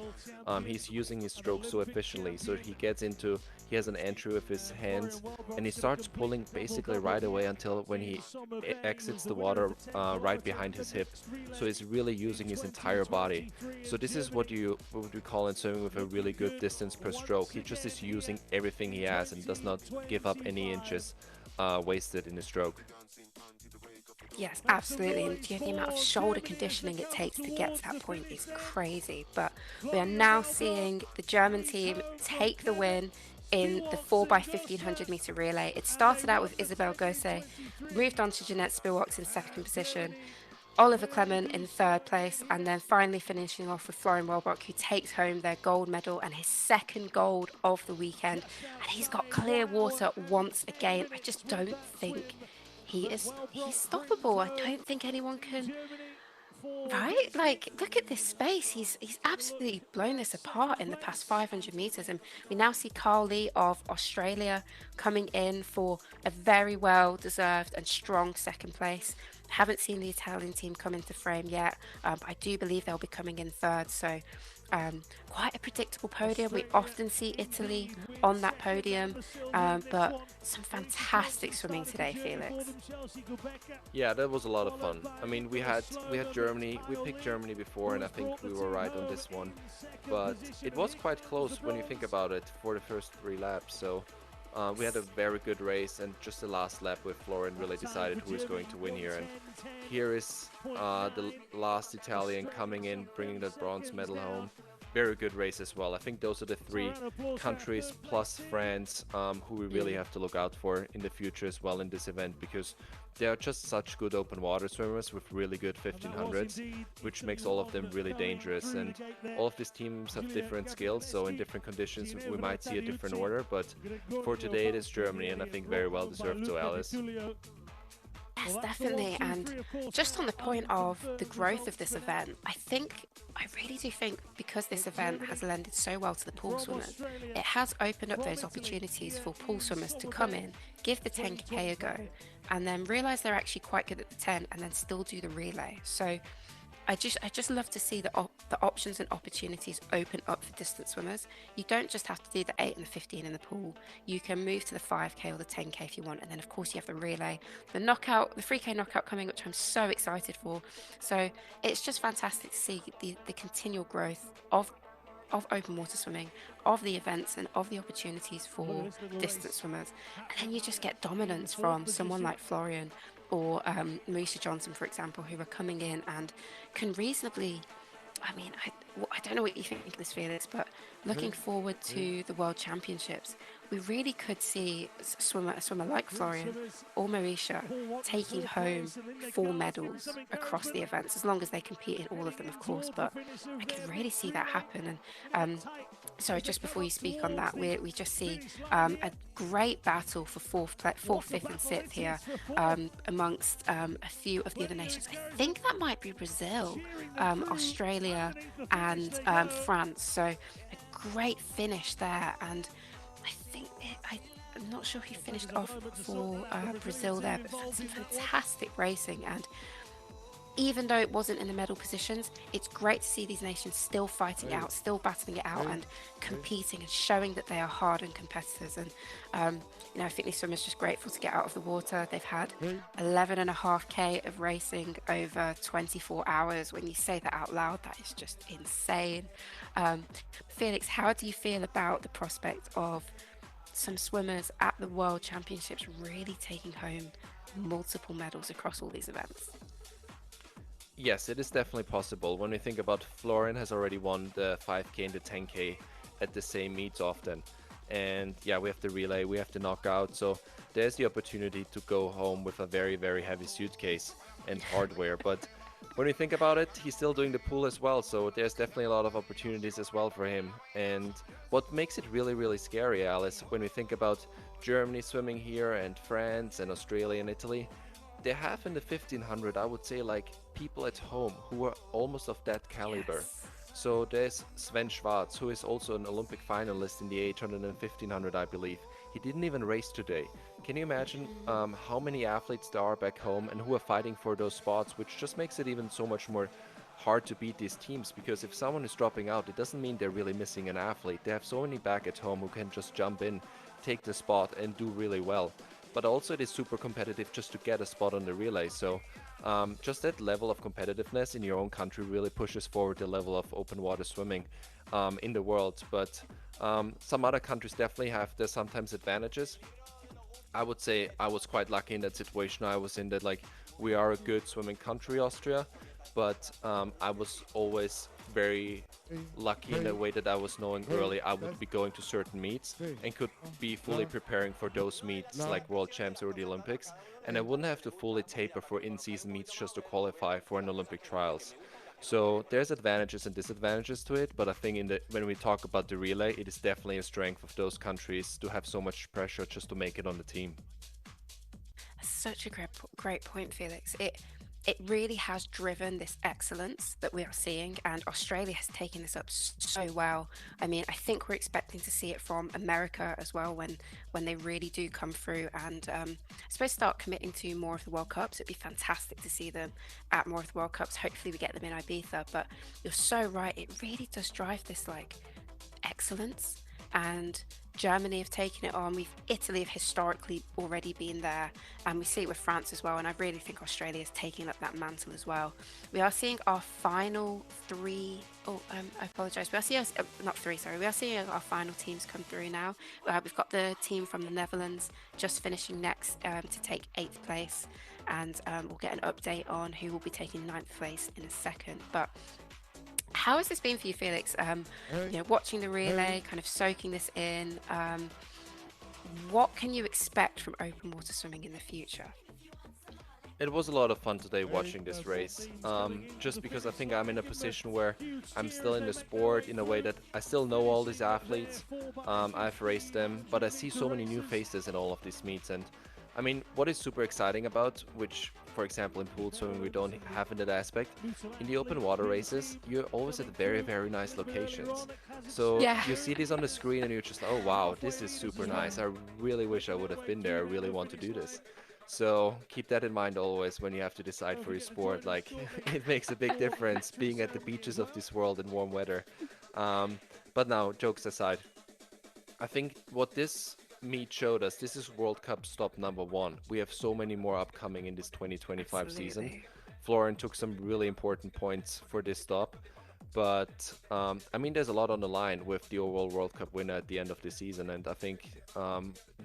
C: He's using his stroke so efficiently, so he has an entry with his hands, and he starts pulling basically right away until when he exits the water right behind his hip. So he's really using his entire body. So this is what we call in swimming with a really good distance per stroke. He just is using everything he has and does not give up any inches wasted in his stroke.
B: Yes, absolutely. And the amount of shoulder conditioning it takes to get to that point is crazy. But we are now seeing the German team take the win in the 4x1500m relay. It started out with Isabel Gose, moved on to Jeanette Spilwox in second position, Oliver Clement in third place, and then finally finishing off with Florian Wellbrock, who takes home their gold medal and his second gold of the weekend. And he's got clear water once again. I just don't think he's stoppable. I don't think anyone can. Right? Like, look at this space. He's absolutely blown this apart in the past 500 meters. And we now see Carl Lee of Australia coming in for a very well-deserved and strong second place. Haven't seen the Italian team come into frame yet. I do believe they'll be coming in third. So quite a predictable podium. We often see Italy on that podium, but some fantastic swimming today, Felix.
C: Yeah, that was a lot of fun. I mean, we had Germany. We picked Germany before, and I think we were right on this one. But it was quite close when you think about it for the first 3 laps. So we had a very good race, and just the last lap with Florian really decided who is going to win here. And here is the last Italian coming in, bringing that bronze medal home. Very good race as well. I think those are the 3 countries plus France who we really have to look out for in the future as well in this event, because they are just such good open water swimmers with really good 1500s, which makes all of them really dangerous. And all of these teams have different skills, so in different conditions we might see a different order, but for today it is Germany, and I think very well deserved to Alice.
B: Yes, definitely. And just on the point of the growth of this event, I really do think because this event has lended so well to the pool swimmers, it has opened up those opportunities for pool swimmers to come in, give the 10k a go, and then realise they're actually quite good at the 10 and then still do the relay. So I just love to see the options and opportunities open up for distance swimmers. You don't just have to do the 8 and the 15 in the pool. You can move to the 5k or the 10k if you want, and then of course you have the relay, the knockout, the 3k knockout coming, which I'm so excited for. So it's just fantastic to see the continual growth of open water swimming, of the events and of the opportunities for distance swimmers. And then you just get dominance from someone like Florian or Mauricia Johnson, for example, who are coming in and can reasonably, I mean, I don't know what you think of this, Felix, but looking forward to the World Championships, we really could see a swimmer like Florian or Mauricia taking home 4 medals across the events, as long as they compete in all of them, of course. But I could really see that happen. And sorry, just before you speak on that, we just see a great battle for fourth, 5th, and 6th here amongst a few of the other nations. I think that might be Brazil, Australia, and France. So a great finish there, and I think I'm not sure who finished off for Brazil there, but some fantastic racing. And even though it wasn't in the medal positions, it's great to see these nations still fighting out, still battling it out and competing and showing that they are hardened competitors. And I think these swimmers are just grateful to get out of the water. They've had 11.5k of racing over 24 hours. When you say that out loud, that is just insane. Felix, how do you feel about the prospect of some swimmers at the World Championships really taking home multiple medals across all these events?
C: Yes, it is definitely possible. When we think about Florian has already won the 5k and the 10k at the same meets often. And yeah, we have the relay, we have the knockout. So there's the opportunity to go home with a very, very heavy suitcase and hardware. But when we think about it, he's still doing the pool as well. So there's definitely a lot of opportunities as well for him. And what makes it really, really scary, Alice, when we think about Germany swimming here and France and Australia and Italy, they have in the 1500, I would say, like people at home who are almost of that caliber.
B: Yes.
C: So there's Sven Schwarz, who is also an Olympic finalist in the 800 and 1500, I believe. He didn't even race today. can you imagine how many athletes there are back home and who are fighting for those spots, which just makes it even so much more hard to beat these teams, because if someone is dropping out, it doesn't mean they're really missing an athlete. They have so many back at home who can just jump in, take the spot, and do really well. But also it is super competitive just to get a spot on the relay. So just that level of competitiveness in your own country really pushes forward the level of open water swimming in the world. But some other countries definitely have their sometimes advantages. I would say I was quite lucky in that situation I was in, that like we are a good swimming country, Austria, but I was always very lucky in the way that I was knowing early I would be going to certain meets and could be fully preparing for those meets like World Champs or the Olympics, and I wouldn't have to fully taper for in-season meets just to qualify for an Olympic trials. So there's advantages and disadvantages to it, but I think when we talk about the relay, it is definitely a strength of those countries to have so much pressure just to make it on the team.
B: Such a great point, Felix. It really has driven this excellence that we are seeing, and Australia has taken this up so well. I mean, I think we're expecting to see it from America as well when they really do come through and I suppose start committing to more of the World Cups. It'd be fantastic to see them at more of the World Cups. Hopefully we get them in Ibiza, but you're so right. It really does drive this like excellence, and Germany have taken it on. Italy have historically already been there, and we see it with France as well. And I really think Australia is taking up that mantle as well. We are seeing our final three. Oh, I apologise. We are seeing not three. Sorry, we are seeing our final teams come through now. We've got the team from the Netherlands just finishing next to take 8th place, and we'll get an update on who will be taking 9th place in a second. But how has this been for you, Felix? Watching the relay, kind of soaking this in. What can you expect from open water swimming in the future?
C: It was a lot of fun today watching this race, just because I think I'm in a position where I'm still in the sport in a way that I still know all these athletes. I've raced them, but I see so many new faces in all of these meets. And I mean, what is super exciting about, which, for example, in pool swimming we don't have in that aspect, in the open water races, you're always at very, very nice locations. So you see this on the screen and you're just, oh wow, this is super nice. I really wish I would have been there. I really want to do this. So keep that in mind always when you have to decide for your sport. Like, it makes a big difference being at the beaches of this world in warm weather. But now, jokes aside, I think what this meet showed us, this is World Cup stop number 1. We have so many more upcoming in this 2025 season. Florian took some really important points for this stop, but I mean, there's a lot on the line with the overall World Cup winner at the end of the season, and I think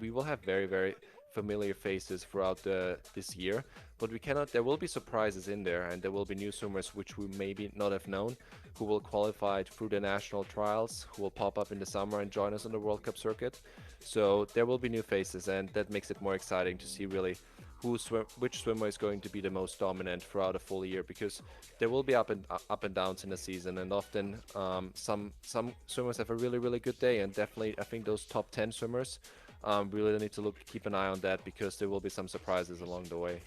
C: we will have very, very familiar faces throughout this year, but there will be surprises in there, and there will be new swimmers which we maybe not have known, who will qualify through the national trials, who will pop up in the summer and join us on the World Cup circuit. So there will be new faces, and that makes it more exciting to see really which swimmer is going to be the most dominant throughout a full year, because there will be up and downs in the season, and often some swimmers have a really, really good day, and definitely I think those top 10 swimmers we really need to keep an eye on that, because there will be some surprises along the way.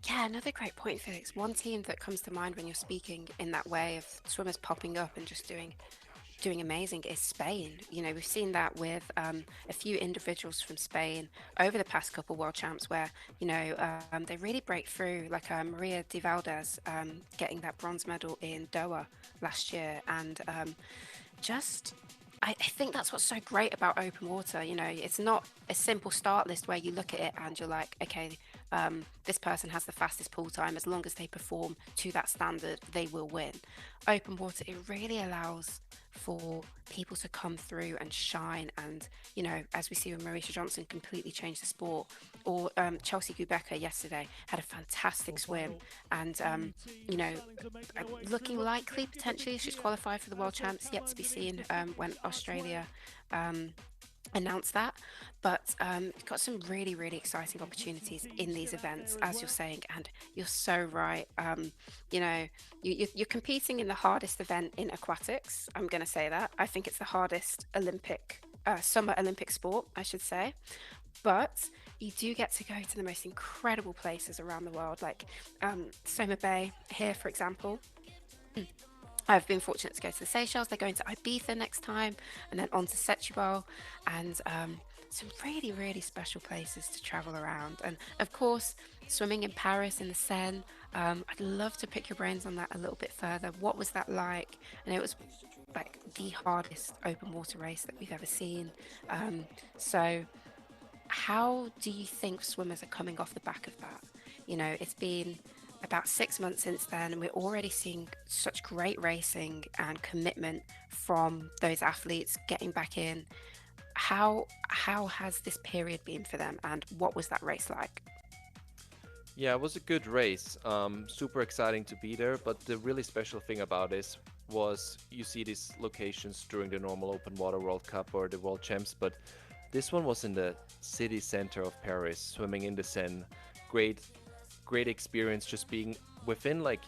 B: Yeah, another great point, Felix. One team that comes to mind when you're speaking in that way of swimmers popping up and just doing amazing is Spain. You know, we've seen that with a few individuals from Spain over the past couple World Champs where, they really break through, like Maria de Valdez getting that bronze medal in Doha last year. And I think that's what's so great about open water. You know, it's not a simple start list where you look at it and you're like, okay, this person has the fastest pool time. As long as they perform to that standard, they will win. Open water, it really allows for people to come through and shine. And, as we see with Marisha Johnson completely change the sport, or Chelsea Gubecka yesterday had a fantastic swim and, looking likely potentially she's qualified for the World Champs, yet to be seen when Australia announce that. But got some really, really exciting opportunities in these events, as you're saying, and you're so right. You're competing in the hardest event in aquatics. I'm going to say that. I think it's the hardest summer Olympic sport, I should say. But you do get to go to the most incredible places around the world, like Somabay here, for example. I've been fortunate to go to the Seychelles. They're going to Ibiza next time, and then on to Setúbal. And some really, really special places to travel around. And of course, swimming in Paris in the Seine. I'd love to pick your brains on that a little bit further. What was that like? And it was like the hardest open water race that we've ever seen. So, how do you think swimmers are coming off the back of that? It's been about 6 months since then, and we're already seeing such great racing and commitment from those athletes getting back in. How has this period been for them, and what was that race like?
C: Yeah, it was a good race. Super exciting to be there. But the really special thing about this was you see these locations during the normal open water World Cup or the World Champs, but this one was in the city center of Paris, swimming in the Seine. Great, great experience just being within like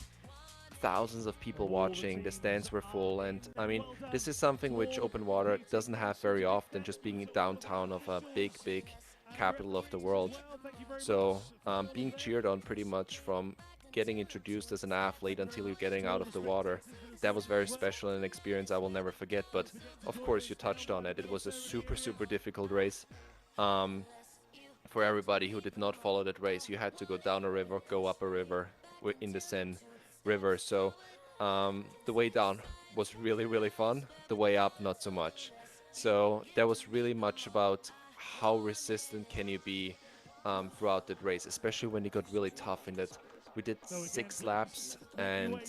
C: thousands of people watching. The stands were full, and I mean, this is something which open water doesn't have very often, just being downtown of a big, big capital of the world. So being cheered on pretty much from getting introduced as an athlete until you're getting out of the water, that was very special and an experience I will never forget. But of course, you touched on it. It was a super, super difficult race. Um, for everybody who did not follow that race, you had to go down a river, go up a river in the Seine River. So the way down was really, really fun. The way up, not so much. So there was really much about how resistant can you be throughout that race, especially when it got really tough in that we did 6 laps, and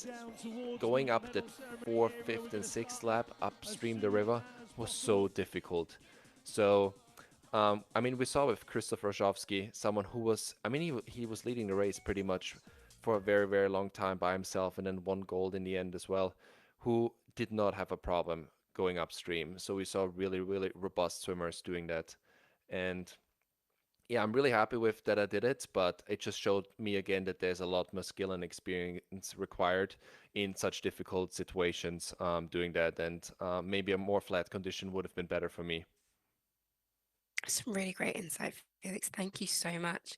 C: going up that fourth, fifth, and sixth lap upstream the river was so difficult. So I mean, we saw with Christoph Rojovski, someone who was, I mean, he was leading the race pretty much for a very, very long time by himself and then won gold in the end as well, who did not have a problem going upstream. So we saw really, really robust swimmers doing that. And yeah, I'm really happy with that I did it, but it just showed me again that there's a lot more skill and experience required in such difficult situations doing that. And maybe a more flat condition would have been better for me.
B: Some really great insight, Felix. Thank you so much.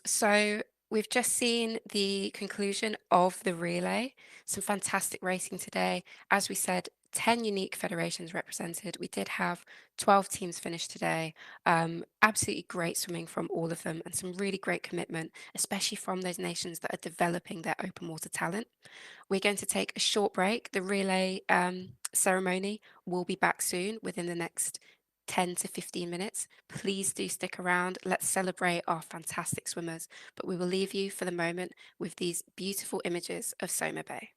B: So we've just seen the conclusion of the relay. Some fantastic racing today. As we said, 10 unique federations represented. We did have 12 teams finish today. Absolutely great swimming from all of them, and some really great commitment, especially from those nations that are developing their open water talent. We're going to take a short break. The relay ceremony will be back soon within the next 10 to 15 minutes. Please do stick around. Let's celebrate our fantastic swimmers. But we will leave you for the moment with these beautiful images of Somabay.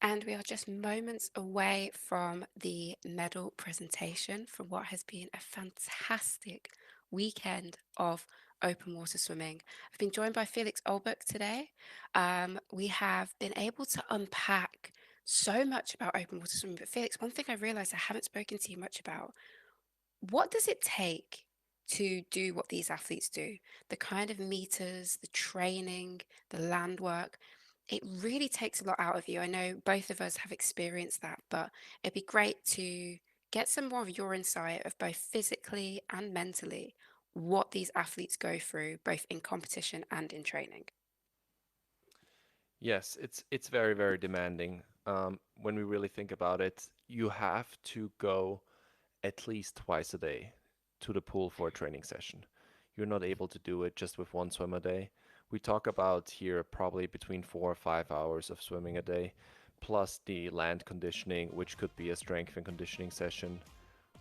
B: And we are just moments away from the medal presentation from what has been a fantastic weekend of open water swimming. I've been joined by Felix Olberg today. We have been able to unpack so much about open water swimming. But Felix, one thing I realized I haven't spoken to you much about, what does it take to do what these athletes do? The kind of meters, the training, the land work, it really takes a lot out of you. I know both of us have experienced that, but it'd be great to get some more of your insight of both physically and mentally what these athletes go through, both in competition and in training.
C: Yes, it's very, very demanding. When we really think about it, you have to go at least twice a day to the pool for a training session. You're not able to do it just with one swim a day. We talk about here probably between 4 or 5 hours of swimming a day, plus the land conditioning, which could be a strength and conditioning session.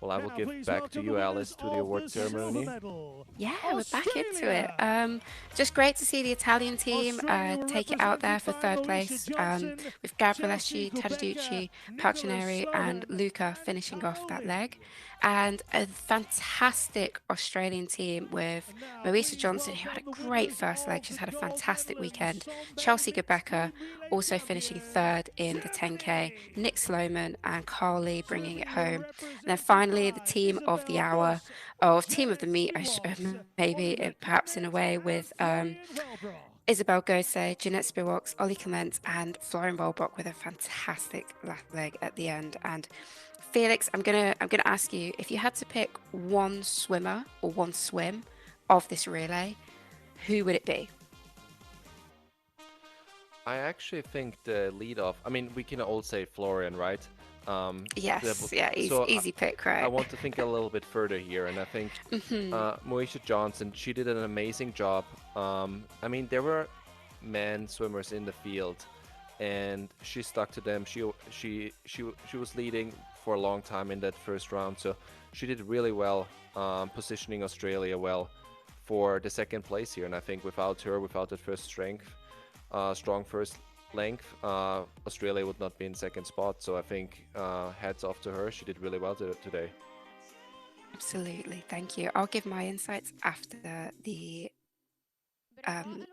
C: Well, I will
A: Now,
C: give
A: please
C: back to
A: welcome
C: you,
A: the
C: Alice,
A: winners
C: to the
A: of
C: award
A: the silver
C: ceremony.
A: medal.
B: Yeah, we're back into it.
A: Australia.
B: Just great to see the Italian team
A: Australia were
B: take it out there
A: represented
B: for
A: by
B: third
A: Mauricia
B: place
A: Johnson,
B: with
A: Chelsea
B: Gabrieleschi,
A: Kubeka,
B: Tadaducci,
A: Nicholas
B: Palcineri, and
A: Sloman,
B: Luca
A: and
B: finishing off that
A: Kaoli.
B: leg. And a fantastic Australian team with
A: And now,
B: Mauricia
A: please
B: Johnson, who had
A: welcome
B: a
A: the
B: great
A: winners
B: first leg.
A: of
B: She's
A: the
B: had a
A: gold
B: fantastic
A: medal in
B: weekend.
A: Somabay
B: Chelsea
A: mixed
B: Gebecka
A: team relay
B: also finishing
A: champion,
B: third in the 10K.
A: Germany.
B: Nick Sloman and Carly bringing it
A: Swimming were
B: home. And then
A: represented
B: finally, the
A: by
B: team of the
A: Isabel
B: hour,
A: Buss,
B: of team of the
A: Terence
B: meet,
A: Spiros,
B: maybe
A: Oliver
B: perhaps in a
A: Clement,
B: way,
A: and
B: with
A: Florian Wellbrock.
B: Isabel Gose, Jeanette Spirox, Ollie Clement, and Florian Wellbrock with a fantastic last leg at the end. And Felix, I'm gonna ask you, if you had to pick one swimmer or one swim of this relay, who would it be?
C: I actually think the lead off, I mean, we can all say Florian, right?
B: Yes, yeah,
C: So
B: easy pick,
C: I
B: right?
C: want to think a little bit further here, and I think
B: Hmm.
C: Moesha Johnson, she did an amazing job. I mean, there were men swimmers in the field, and she stuck to them. She was leading for a long time in that first round, so she did really well, positioning Australia well for the second place here. And I think without her, without that first strong first length, Australia would not be in second spot. So I think hats off to her. She did really well today.
B: Absolutely, thank you. I'll give my insights after um,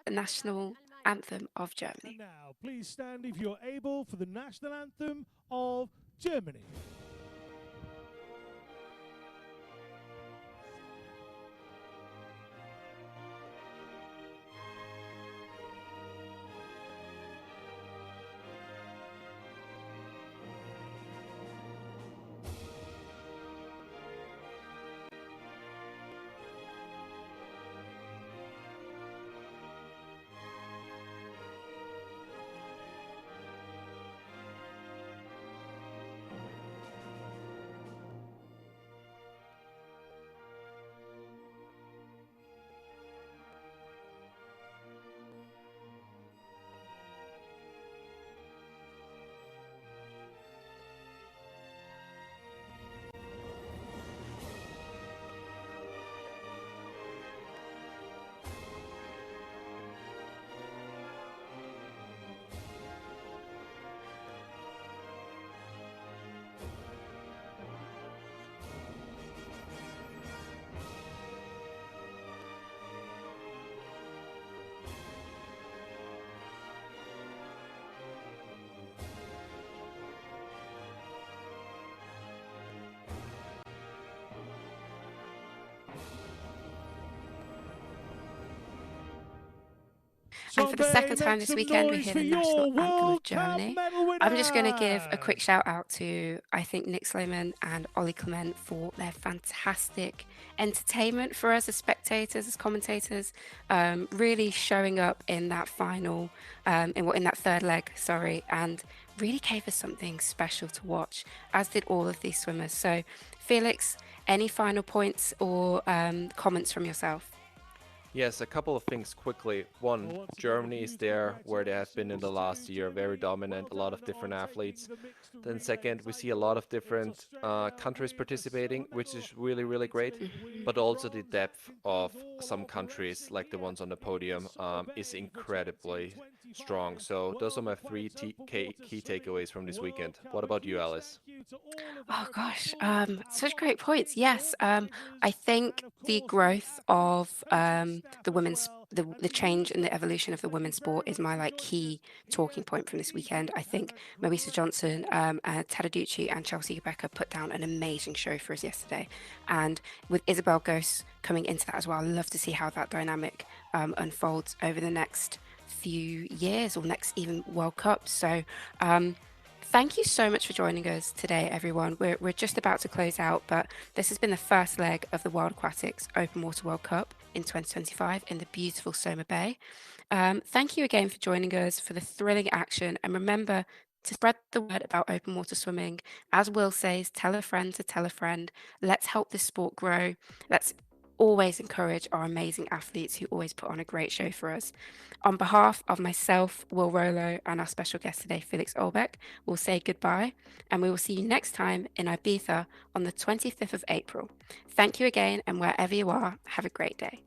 B: the national anthem of Germany.
A: And now, please stand if you're able for the national anthem of Germany.
B: And for the second
A: Somabay,
B: time
A: make
B: this
A: some
B: weekend, we
A: noise
B: hear
A: for
B: the national
A: your
B: anthem of
A: World Cup
B: Germany.
A: medal
B: I'm just going to give a quick
A: winners.
B: shout out to, I think, Nick Sloman and Ollie Clement for their fantastic entertainment for us as spectators, as commentators, really showing up in that final, in that third leg, sorry, and really gave us something special to watch, as did all of these swimmers. So, Felix, any final points or comments from yourself?
C: Yes, a couple of things quickly. One, Germany is there where they have been in the last year, very dominant, a lot of different athletes. Then second, we see a lot of different countries participating, which is really, really great. But also the depth of some countries, like the ones on the podium, is incredibly strong. So those are my three key takeaways from this weekend. What about you, Alice?
B: Oh gosh, such great points. Yes, I think the growth of the women's the change and the evolution of the women's sport is my like key talking point from this weekend. I think Marisa Johnson, Tadaducci, and Chelsea Rebecca put down an amazing show for us yesterday, and with Isabel Gose coming into that as well, I love to see how that dynamic unfolds over the next few years or next even World Cup. So. Thank you so much for joining us today, everyone. We're just about to close out, but this has been the first leg of the World Aquatics Open Water World Cup in 2025 in the beautiful Somabay. Thank you again for joining us for the thrilling action. And remember to spread the word about open water swimming. As Will says, tell a friend to tell a friend. Let's help this sport grow. Let's always encourage our amazing athletes who always put on a great show for us. On behalf of myself, Will Rolo, and our special guest today, Felix Olbeck, we'll say goodbye and we will see you next time in Ibiza on the 25th of April. Thank you again, and wherever you are, have a great day.